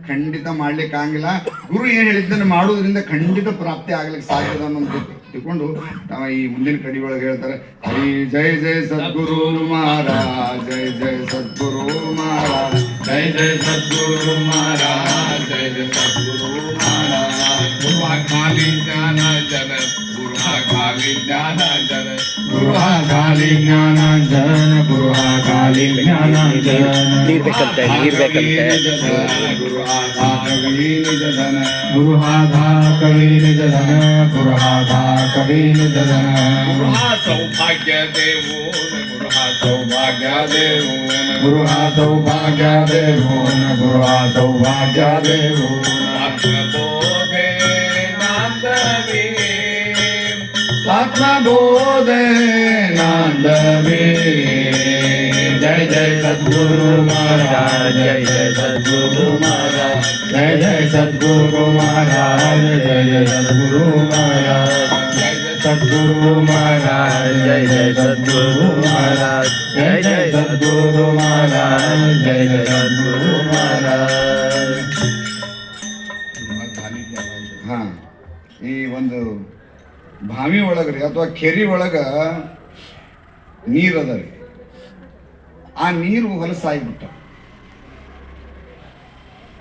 ಖಂಡಿತ ಮಾಡ್ಲಿಕ್ಕೆ ಆಗಿಲ್ಲ. ಗುರು ಏನು ಹೇಳಿದ್ದನ್ನು ಮಾಡೋದ್ರಿಂದ ಖಂಡಿತ ಪ್ರಾಪ್ತಿ ಆಗ್ಲಿಕ್ಕೆ ಸಾಧ್ಯದ ಅನ್ನೋದು ತಿಳ್ಕೊಂಡು ನಾವು ಈ ಮುಂದಿನ ಕಡಿ ಒಳಗೆ ಹೇಳ್ತಾರೆ, ಹರಿ ಜಯ ಜಯ ಸದ್ಗುರು ಮಹಾರಾಜ್, ಜಯ ಜಯ ಸದ್ಗುರು ಮಹಾರಾಜ್, ಜಯ ಜಯ ಸದ್ಗುರು ಮಹಾರಾಜ್, ಜಯ ಜಯ ಸದ್ಗುರು ಮಹಾರಾಜ್. ಗುರು ಖಾಲಿ ಜ್ಞಾನ ಜನ, ಗುರು ಖಾಲಿ ಜ್ಞಾನ ಜನ, ಗುರು ಖಾಲಿ ಜ್ಞಾನಾಂಜನ, ಗುರು ಖಾಲಿ ಜ್ಞಾನಾಂಜನ. ನೀರ್ ಬೇಕಂತೆ ಗುರು ಕವಿ ನಿಜ ಧನ, ಗುರು ಕವಿ ನಿಜ ಧನ, ಗುರು ಕವಿ ನಿಜ ಧನ. ಗುರು ಸೌಭಾಗ್ಯ ದೇವೋ, ಗುರು ಸೌಭಾಗ್ಯ ದೇವೋ, ಗುರು ಸೌಭಾಗ್ಯ ದೇವೋ, ಗುರು ಸೌಭಾಗ್ಯ ದೇವೋ. ಆತ್ಮಬೋಧೆ ನಾಂದವೇ, ಆತ್ಮಬೋಧೆ ನಾಂದವೇ. ಜಯ ಜಯ ಸದ್ಗುರು ಮಹಾರಾಜ್, ಜಯ ಜಯ ಸದ್ಗುರು ಮಹಾರಾಜ್, ಜಯ ಜಯ ಸದ್ಗುರು ಮಹಾರಾಜ್, ಜಯ ಜಯ ಸದ್ಗುರು ಮಹಾರಾಜ್, ಜಯ ಜಯ ಸದ್ಗುರು ಮಹಾರಾಜ್, ಜಯ ಜಯ ಸದ್ಗುರು ಮಹಾರಾಜ್, ಜಯ ಜಯ ಸದ್ಗುರು ಮಹಾರಾಜ್, ಜಯ ಜಯ ಸದ್ಗುರು ಮಹಾರಾಜ್. ಹಾ, ಈ ಒಂದು ಬಾವಿ ಒಳಗ್ರಿ ಅಥವಾ ಕೆರೆ ಒಳಗ ನೀರು ಅದ ರೀ. ಆ ನೀರು ಹೊಲಸಾಗ್ಬಿಟ್ಟ.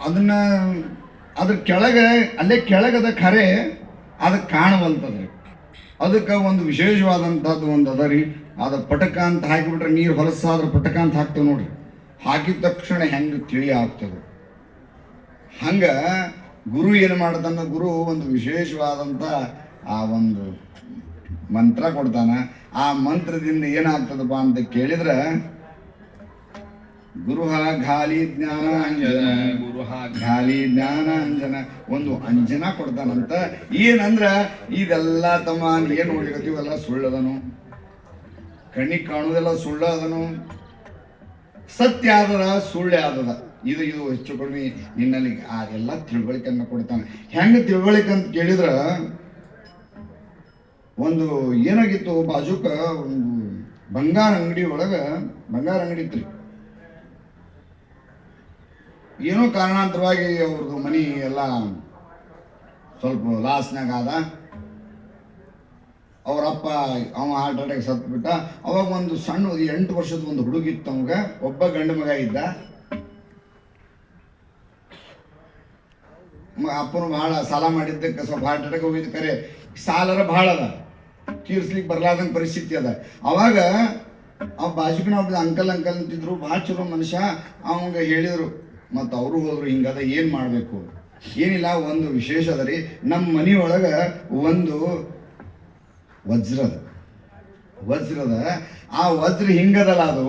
ಅದನ್ನ ಅದ್ರ ಕೆಳಗೆ ಅಲ್ಲೇ ಕೆಳಗದ ಖರೆ ಅದಕ್ಕೆ ಕಾಣುವಂಥದ್ರಿ. ಅದಕ್ಕೆ ಒಂದು ವಿಶೇಷವಾದಂಥದ್ದು ಒಂದು ಅದ ರೀ. ಅದು ಪಟಕ ಅಂತ ಹಾಕಿಬಿಟ್ರೆ ನೀರು ಹೊಲಸಾದ್ರೆ ಪಟಕ ಅಂತ ಹಾಕ್ತೇವೆ ನೋಡ್ರಿ. ಹಾಕಿದ ತಕ್ಷಣ ಹೆಂಗೆ ತಿಳಿ ಆಗ್ತದೆ. ಹಂಗೆ ಗುರು ಏನು ಮಾಡ್ತಾನ, ಗುರು ಒಂದು ವಿಶೇಷವಾದಂಥ ಆ ಒಂದು ಮಂತ್ರ ಕೊಡ್ತಾನ. ಆ ಮಂತ್ರದಿಂದ ಏನಾಗ್ತದಪ್ಪ ಅಂತ ಕೇಳಿದ್ರೆ, ಗುರು ಘಾಲಿ ಜ್ಞಾನಾಂಜನ, ಗುರು ಘಾಲಿ ಜ್ಞಾನಾಂಜನ, ಒಂದು ಅಂಜನ ಕೊಡ್ತಾನಂತ. ಏನಂದ್ರ ಇದೆಲ್ಲ ತಮ್ಮ ಏನು ನೋಡಿಕತ್ತೀವಲ್ಲ ಸುಳ್ಳದನು, ಕಣ್ಣಿಗೆ ಕಾಣುವುದೆಲ್ಲ ಸುಳ್ಳದನು, ಸತ್ಯ ಆದದ ಸುಳ್ಳೆ ಆದದ. ಇದು ಹೆಚ್ಚು ಕಡಿಮೆ ನಿನ್ನಲ್ಲಿ ಅದೆಲ್ಲ ತಿಳುವಳಿಕೆಯನ್ನು ಕೊಡ್ತಾನೆ. ಹೆಂಗೆ ತಿಳುವಳಿಕೆ ಅಂತ ಕೇಳಿದ್ರ, ಒಂದು ಏನಾಗಿತ್ತು, ಬಾಜುಕ ಒಂದು ಬಂಗಾರ ಅಂಗಡಿ ಒಳಗೆ ಬಂಗಾರ ಅಂಗಡಿ ಇತ್ತು. ಏನೋ ಕಾರಣಾಂತರವಾಗಿ ಅವ್ರದ್ದು ಮನಿ ಎಲ್ಲ ಸ್ವಲ್ಪ ಲಾಸ್ನಾಗ ಆದ. ಅವರಪ್ಪ ಅವ ಹಾರ್ಟ್ ಅಟ್ಯಾಕ್ ಸತ್ತು ಬಿಟ್ಟ. ಅವಾಗ ಒಂದು ಸಣ್ಣ 8 ವರ್ಷದ ಒಂದು ಹುಡುಗಿತ್ತು. ಅವಾಗ ಒಬ್ಬ ಗಂಡು ಮಗ ಇದ್ದ. ಅಪ್ಪನು ಭಾಳ ಸಾಲ ಮಾಡಿದ್ದಕ್ಕೆ ಸ್ವಲ್ಪ ಹಾರ್ಟ್ ಅಟ್ಯಾಕ್ ಹೋಗಿದ್ದು. ಕರೆ ಸಾಲರ ಭಾಳ ಅದ, ತೀರ್ಸ್ಲಿಕ್ಕೆ ಬರ್ಲಾರ್ದಂಗೆ ಪರಿಸ್ಥಿತಿ ಅದ. ಅವಾಗ ಅವ್ ಬಾಜುಕಿನ ಒಬ್ಬ ಅಂಕಲ್ ಅಂತಿದ್ರು, ಭಾಳ ಚಲೋ ಮನುಷ್ಯ. ಅವಂಗ ಹೇಳಿದರು, ಮತ್ತು ಅವರು ಹೋದ್ರು, ಹಿಂಗದ ಏನು ಮಾಡಬೇಕು. ಏನಿಲ್ಲ, ಒಂದು ವಿಶೇಷ ಅದ ರೀ, ನಮ್ಮ ಮನೆಯೊಳಗೆ ಒಂದು ವಜ್ರದ ಆ ವಜ್ರ ಹಿಂಗದಲ್ಲ, ಅದು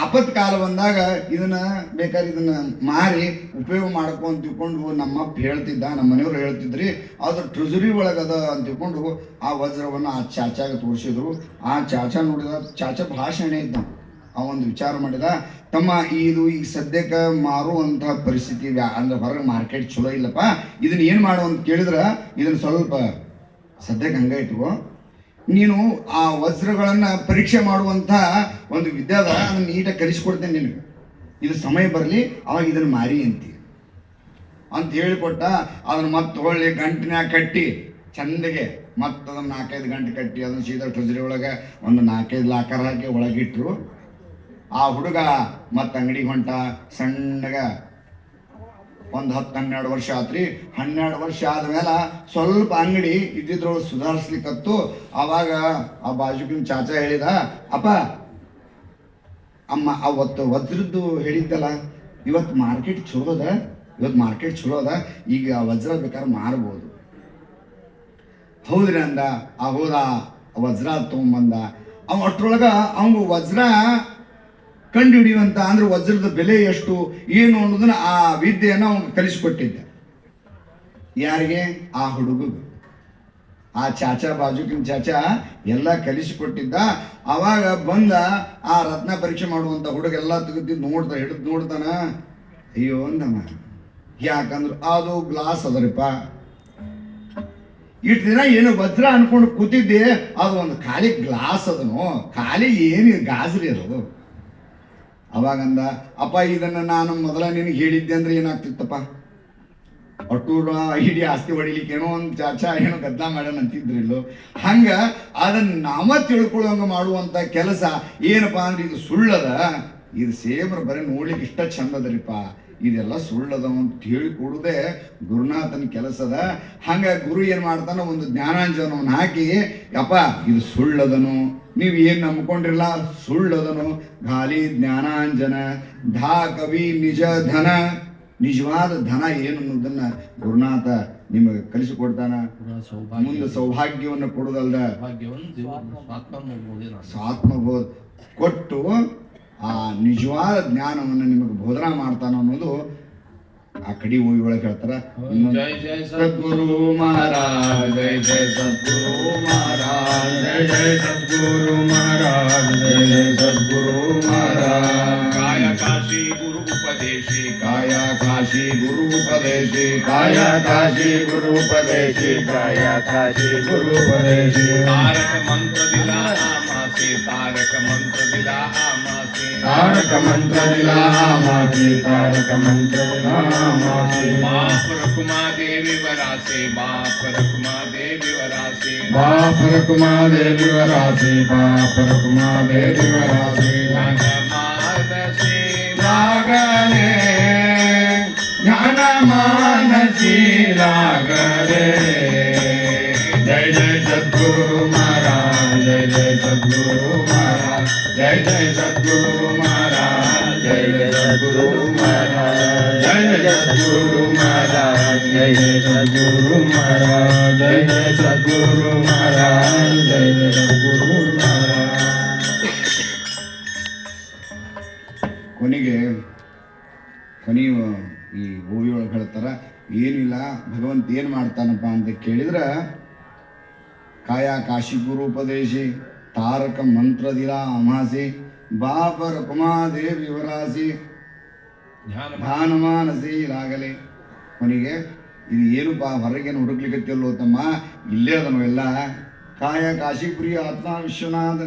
ಆಪತ್ ಕಾಲ ಬಂದಾಗ ಇದನ್ನ ಬೇಕಾದ್ರೆ ಇದನ್ನ ಮಾರಿ ಉಪಯೋಗ ಮಾಡ್ಕೊಂಡು ತಿಳ್ಕೊಂಡು ನಮ್ಮಪ್ಪ ಹೇಳ್ತಿದ್ದ, ನಮ್ಮ ಮನೆಯವರು ಹೇಳ್ತಿದ್ರಿ. ಅದು ಟ್ರೆಜರಿ ಒಳಗದ ಅಂತ ತಿಳ್ಕೊಂಡು ಆ ವಜ್ರವನ್ನು ಆ ಚಾಚಾಗೆ ತೋರಿಸಿದ್ರು. ಆ ಚಾಚಾ ನೋಡಿದ, ಚಾಚಾ ಭಾಷಣ ಇದ್ದ. ಅವೊಂದು ವಿಚಾರ ಮಾಡಿದ, ತಮ್ಮ ಇದು ಈಗ ಸದ್ಯಕ್ಕೆ ಮಾರುವಂತಹ ಪರಿಸ್ಥಿತಿ ಅಂದ್ರೆ ಹೊರಗೆ ಮಾರ್ಕೆಟ್ ಚಲೋ ಇಲ್ಲಪ್ಪ, ಇದನ್ನ ಏನು ಮಾಡು ಅಂತ ಕೇಳಿದ್ರೆ, ಇದನ್ನ ಸ್ವಲ್ಪ ಸದ್ಯಕ್ಕೆ ಹಂಗೆ ಇಟ್ಕೋ, ನೀನು ಆ ವಜ್ರಗಳನ್ನು ಪರೀಕ್ಷೆ ಮಾಡುವಂಥ ಒಂದು ವಿದ್ಯೆ ಅದ, ಅದನ್ನು ನೀಟಾಗಿ ಕಲಿಸ್ಕೊಡ್ತೇನೆ ನಿನಗೆ. ಇದು ಸಮಯ ಬರಲಿ, ಅವಾಗ ಇದನ್ನು ಮಾರಿ ಅಂತ ಹೇಳಿಕೊಟ್ಟ. ಅದನ್ನು ಮತ್ತೆ ಹೊಳ್ಳಿ ಗಂಟಿನ್ಯಾಗ ಕಟ್ಟಿ ಚಂದಗೆ ಮತ್ತೆ ಅದನ್ನು 4-5 ಗಂಟೆ ಕಟ್ಟಿ ಅದನ್ನು ಸೀದಾ ಟ್ರೆಜರಿ ಒಳಗೆ ಒಂದು 4-5 ಲಾಕರ್ ಹಾಕಿ ಒಳಗಿಟ್ರು. ಆ ಹುಡುಗ ಮತ್ತೆ ಅಂಗಡಿಗೆ ಹೊಂಟ. ಸಣ್ಣಗ ಒಂದು 10-12 ವರ್ಷ ಆತ್ರಿ. 12 ವರ್ಷ ಆದ್ಮೇಲೆ ಸ್ವಲ್ಪ ಅಂಗಡಿ ಇದ್ದಿದ್ರು ಸುಧಾರಿಸ್ಲಿಕ್ಕತ್ತು. ಆವಾಗ ಆ ಬಾಜುಕಿನ ಚಾಚಾ ಹೇಳಿದ, ಅಪ್ಪ ಅಮ್ಮ ಅವತ್ತು ವಜ್ರದ್ದು ಹೇಳಿದ್ದಲ್ಲ, ಇವತ್ತು ಮಾರ್ಕೆಟ್ ಚಲೋ ಅದ, ಈಗ ಆ ವಜ್ರ ಬೇಕಾದ್ರೆ ಮಾರ್ಬೋದು. ಹೌದ್ರಿ ಅಂದ. ಆ ಹೋದ ವಜ್ರ ತೊಗೊಂಬಂದ. ಅವ ಅಷ್ಟ್ರೊಳಗೆ ಅವಂಗ ವಜ್ರ ಕಂಡು ಹಿಡಿಯುವಂತ, ಅಂದ್ರೆ ವಜ್ರದ ಬೆಲೆ ಎಷ್ಟು ಏನು ಅನ್ನೋದನ್ನ ಆ ವಿದ್ಯೆಯನ್ನು ಅವ್ನಿಗೆ ಕಲಿಸ್ಕೊಟ್ಟಿದ್ದ. ಯಾರಿಗೆ? ಆ ಹುಡುಗಗೆ. ಆ ಚಾಚಾ, ಬಾಜುಕಿನ ಚಾಚಾ ಎಲ್ಲ ಕಲಿಸಿಕೊಟ್ಟಿದ್ದ. ಅವಾಗ ಬಂದ ಆ ರತ್ನ ಪರೀಕ್ಷೆ ಮಾಡುವಂಥ ಹುಡುಗೆಲ್ಲ ತೆಗೆದಿದ್ದು ಹಿಡಿದು ನೋಡ್ತಾನ. ಅಯ್ಯೋ ಅಂದಮ್ಮ, ಯಾಕಂದ್ರೆ ಅದು ಗ್ಲಾಸ್ ಅದರಿಪ್ಪ, ಇಷ್ಟು ದಿನ ಏನು ವಜ್ರ ಅನ್ಕೊಂಡು ಕೂತಿದ್ದೆ, ಅದು ಒಂದು ಖಾಲಿ ಗ್ಲಾಸ್ ಅದನು, ಖಾಲಿ ಏನು ಗಾಜರಿ ಅದು. ಅವಾಗಂದ, ಅಪ್ಪ ಇದನ್ನು ನಾನು ಮೊದಲ ನಿನಗೆ ಹೇಳಿದ್ದೆ ಅಂದ್ರೆ ಏನಾಗ್ತಿತ್ತಪ್ಪ, ಅಟ್ಟೂರ ಇಡೀ ಆಸ್ತಿ ಹೊಡಿಲಿಕ್ಕೆ ಏನೋ ಒಂದು ಚಾಚಾ ಏನೋ ಗದ್ದಲ ಮಾಡ್ಯಾನ ಅಂತಿದ್ರಿಲ್ಲೋ. ಹಂಗ ಅದನ್ನ ನಾವ ತಿಳ್ಕೊಳ್ಳೋಂಗ ಮಾಡುವಂತ ಕೆಲಸ ಏನಪ್ಪಾ ಅಂದ್ರೆ ಇದು ಸುಳ್ಳದ, ಇದು ಸೇಮ್ರ ಬರೀ ನೋಡ್ಲಿಕ್ಕೆ ಇಷ್ಟ ಚಂದ ಅದರಿಪ್ಪ, ಇದೆಲ್ಲ ಸುಳ್ಳದ ಅಂತ ಹೇಳಿ ಕೊಡುದೇ ಗುರುನಾಥನ ಕೆಲಸದ. ಹಂಗ ಗುರು ಏನ್ ಮಾಡ್ತಾನ, ಒಂದು ಜ್ಞಾನಾಂಜನವನ್ನು ಹಾಕಿ, ಯಪ್ಪ ಇದು ಸುಳ್ಳದನು, ನೀವು ಏನು ನಂಬ್ಕೊಂಡಿರಲ್ಲ ಸುಳ್ಳದನು, ಖಾಲಿ ಜ್ಞಾನಾಂಜನ ಧಾ ಕವಿ ನಿಜ ಧನ, ನಿಜವಾದ ಧನ ಏನು ಅನ್ನೋದನ್ನ ಗುರುನಾಥ ನಿಮಗೆ ಕಲಿಸಿಕೊಡ್ತಾನ. ಮುಂದೆ ಸೌಭಾಗ್ಯವನ್ನು ಕೊಡುದಲ್ದ ಸ್ವಾತ್ಮಬೋಧ ಕೊಟ್ಟು ಆ ನಿಜವಾದ ಜ್ಞಾನವನ್ನು ನಿಮಗೆ ಬೋಧನಾ ಮಾಡ್ತಾನ ಅನ್ನೋದು ಆ ಕಡಿ ಓವಿ ಒಳಗೆ ಹೇಳ್ತಾರ. ಜೈ ಜೈ ಸದ್ಗುರು ಮಹಾರಾಜ್, ಜೈ ಜೈ ಸದ್ಗುರು ಮಹಾರಾಜ್, ಜೈ ಜೈ ಸದ್ಗುರು ಮಹಾರಾಜ್, ಜೈ ಜೈ ಸದ್ಗುರು ಮಹಾರಾಜ್. ಕಾಯ ಕಾಶಿ ಗುರು ಉಪದೇಶಿ, ಕಾಯ ಕಾಶಿ ಗುರು ಉಪದೇಶಿ, ಕಾಯ ಕಾಶಿ ಗುರು ಉಪದೇಶಿ, ಕಾಯ ಕಾಶಿ ಗುರು ಉಪದೇಶಿ. ತಾರಕ ಮಂತ್ರ ದಿಲ ಆಮಾಸಿ, ತಾರಕ ಮಂತ್ರ ದಿಲ ಆಮಾಸಿ, ತಾರಕ ಮಂತ್ರ ದಿಲ ಆಮಾಸಿ, ತಾರಕ ಮಂತ್ರ ದಿಲ ಆಮಾಸಿ. ಬಾಪ ರಕುಮಾ ದೇವಿ ವರಾಸಿ, ಬಾಪ ರಕುಮಾ ದೇವಿ ವರಾಸಿ, ಬಾಪ ರಕುಮಾ ದೇವಿ ವರಾಸಿ, ಬಾಪ ರಕುಮಾ ದೇವಿ ವರಾಸಿ. ಜ್ಞಾನಮಾನಸಿ ರಾಗಲೇ, ಜ್ಞಾನಮಾನಸಿ ರಾಗಲೇ. ಜೈ ಜೈ ಸದ್ಗುರು ಮಹಾರಾಜ್, ಜೈ ಜೈ ಸದ್ಗುರು ಮಹಾರಾಜ್, ಜೈ ಜೈ ಸದ್ಗುರು ಮಹಾರಾಜ್, ಜೈ ಜೈ ಸದ್ಗುರು ಮಹಾರಾಜ್, ಜೈ ಜೈ ಸದ್ಗುರು ಮಹಾರಾಜ್, ಜೈ ಜೈ ಸದ್ಗುರು ಮಹಾರಾಜ್, ಜೈ ಜೈ ಸದ್ಗುರು ಮಹಾರಾಜ್, ಜೈ ಜೈ ಸದ್ಗುರು ಮಹಾರಾಜ್. ಕೊನೆಗೆ ಈ ಓವಿ ಒಳಗೆ ಹೇಳ್ತಾರ, ಏನಿಲ್ಲ ಭಗವಂತ ಏನು ಮಾಡ್ತಾನಪ್ಪ ಅಂತ ಕೇಳಿದ್ರೆ, ಕಾಯ ಕಾಶಿ ಗುರು ಉಪದೇಶಿ, ತಾರಕ ಮಂತ್ರದಿಲ ಅಮಾಸಿ, ಬಾಪ ರಕುಮಾ ದೇವಿ ವರಾಸಿ, ಧ್ಯಾನಮಾನಸಿ ರಾಗಲೇ. ಕೊನೆಗೆ ಇದು ಏನಪ್ಪ ಹೊರಗೇನು ಹುಡುಕ್ಲಿಕ್ಕತ್ತಿಲ್ಲೋ ತಮ್ಮ, ಇಲ್ಲೇ ಅದನ್ನು ಎಲ್ಲ. ಕಾಯ ಕಾಶಿಪುರಿ ಆತ್ಮ ವಿಶ್ವನಾಥ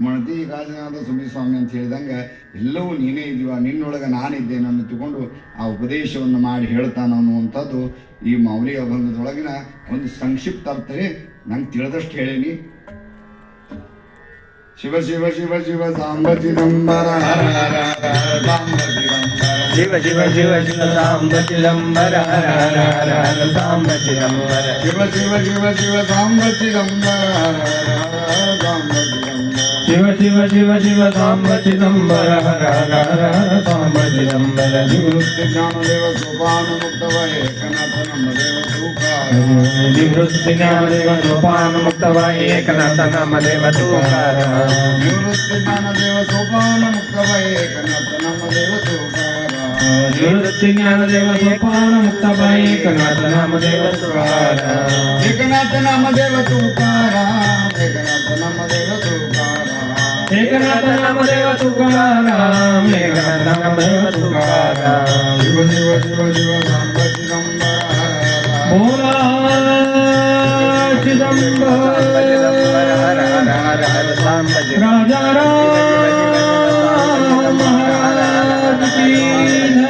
ಮಣತಿ ಕಾಶಿನಾಥ ಸುಮಿ ಸ್ವಾಮಿ ಅಂತ ಹೇಳಿದಂಗೆ ಎಲ್ಲವೂ ನೀನೇ ಇದೀವ, ನಿನ್ನೊಳಗೆ ನಾನಿದ್ದೇನೆ ಅಂತ ತಿಳ್ಕೊಂಡು ಆ ಉಪದೇಶವನ್ನು ಮಾಡಿ ಹೇಳ್ತಾನ ಅನ್ನುವಂಥದ್ದು ಈ ಮೌಲಿ ಅಭಂಗದೊಳಗಿನ ಒಂದು ಸಂಕ್ಷಿಪ್ತ ಅರ್ಥ. ನಂಗೆ ತಿಳಿದಷ್ಟು ಹೇಳೀನಿ. ಶಿವ ಶಿವ ಶಿವ ಶಿವ ಸಾಂಬ ಚಿದಂಬರ, ಹರ ಹರ ಹರ ಸಾಂಬ ಚಿದಂಬರ, ಶಿವ ಶಿವ ಶಿವ ಶಿವ ಸಾಂಬ ಚಿದಂಬರ, ಹರ ಹರ ಹರ ಹರ ಸಾಂಬ ಚಿದಂಬರ, ಶಿವ ಶಿವ ಶಿವ ಶಿವ ಸಾಂಬ ಚಿದಂಬರ, ಹರ ಹರ ಹರ ಸಾಂಬ ಚಿದಂಬರ, ಶಿವ ಶಿವ ಶಿವ ಶಿವ ಸಾಂಬ ಚಿದಂಬರ, ಹರ ಹರ ಹರ ಹರ ಸಾಂಬ ಚಿದಂಬರ. ನಿವೃತ್ತಿ ಜ್ಞಾನದೇವ ಸೋಪಾನ ಮುಕ್ತವ ಏಕನಾಥ ನಮ್ಮ ದೇವ ತೂಕಾರ, ನಿವೃತ್ತಿ ಜ್ಞಾನದೇವ ಸೋಪಾನ ಮುಕ್ತವ ಏಕನಾಥ ನಮ್ಮ ದೇವ ತೂಕಾರ, ನಿವೃತ್ತಿ ಜ್ಞಾನದೇವ ಸೋಪಾನ ಮುಕ್ತವ ಏಕನಾಥ ನಮ್ಮ ದೇವ ತೂಕಾರ, ನಿವೃತ್ತಿ ಜ್ಞಾನದೇವ ಸೋಪಾನ ಮುಕ್ತವ ಏಕನಾಥ ನಮ್ಮ ದೇವ ತೂಕಾರ, ಏಕನಾಥ ನಮ್ಮ ದೇವ ತೂಕಾರ, ಏಕನಾಥ ನಮ್ಮ ದೇವ ತೂಕಾರ, ಏಕನಾಥ ನಮ್ಮ ದೇವ ತೂಕಾರ, ಏಕನಾಥ ನಮ್ಮ ದೇವ ತೂಕಾರ. ಶಿವ ಶಿವ ಶಿವ ಶಿವ ಸಾಂಬ ಚಿದಂಬರ, ಭೋಲಾ ಚಿದಂಬರ, ಹರ ಹರ ಹರ ಹರ ಸಾಂಬ ರಾಜಾ ರಾಮ ಮಹಾರಾಜ್ ಕೀ ಜಯ.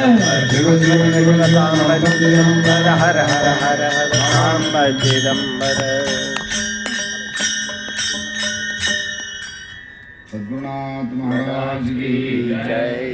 ಶಿವ ಶಿವ ಶಿವ ಶಿವ ಸಾಂಬ ಚಿದಂಬರ, ಹರ ಹರ ಹರ ಹರ ಸಾಂಬ ಚಿದಂಬರ. ಸದ್ಗುರುನಾಥ ಮಹಾರಾಜ್ ಕಿ ಜೈ.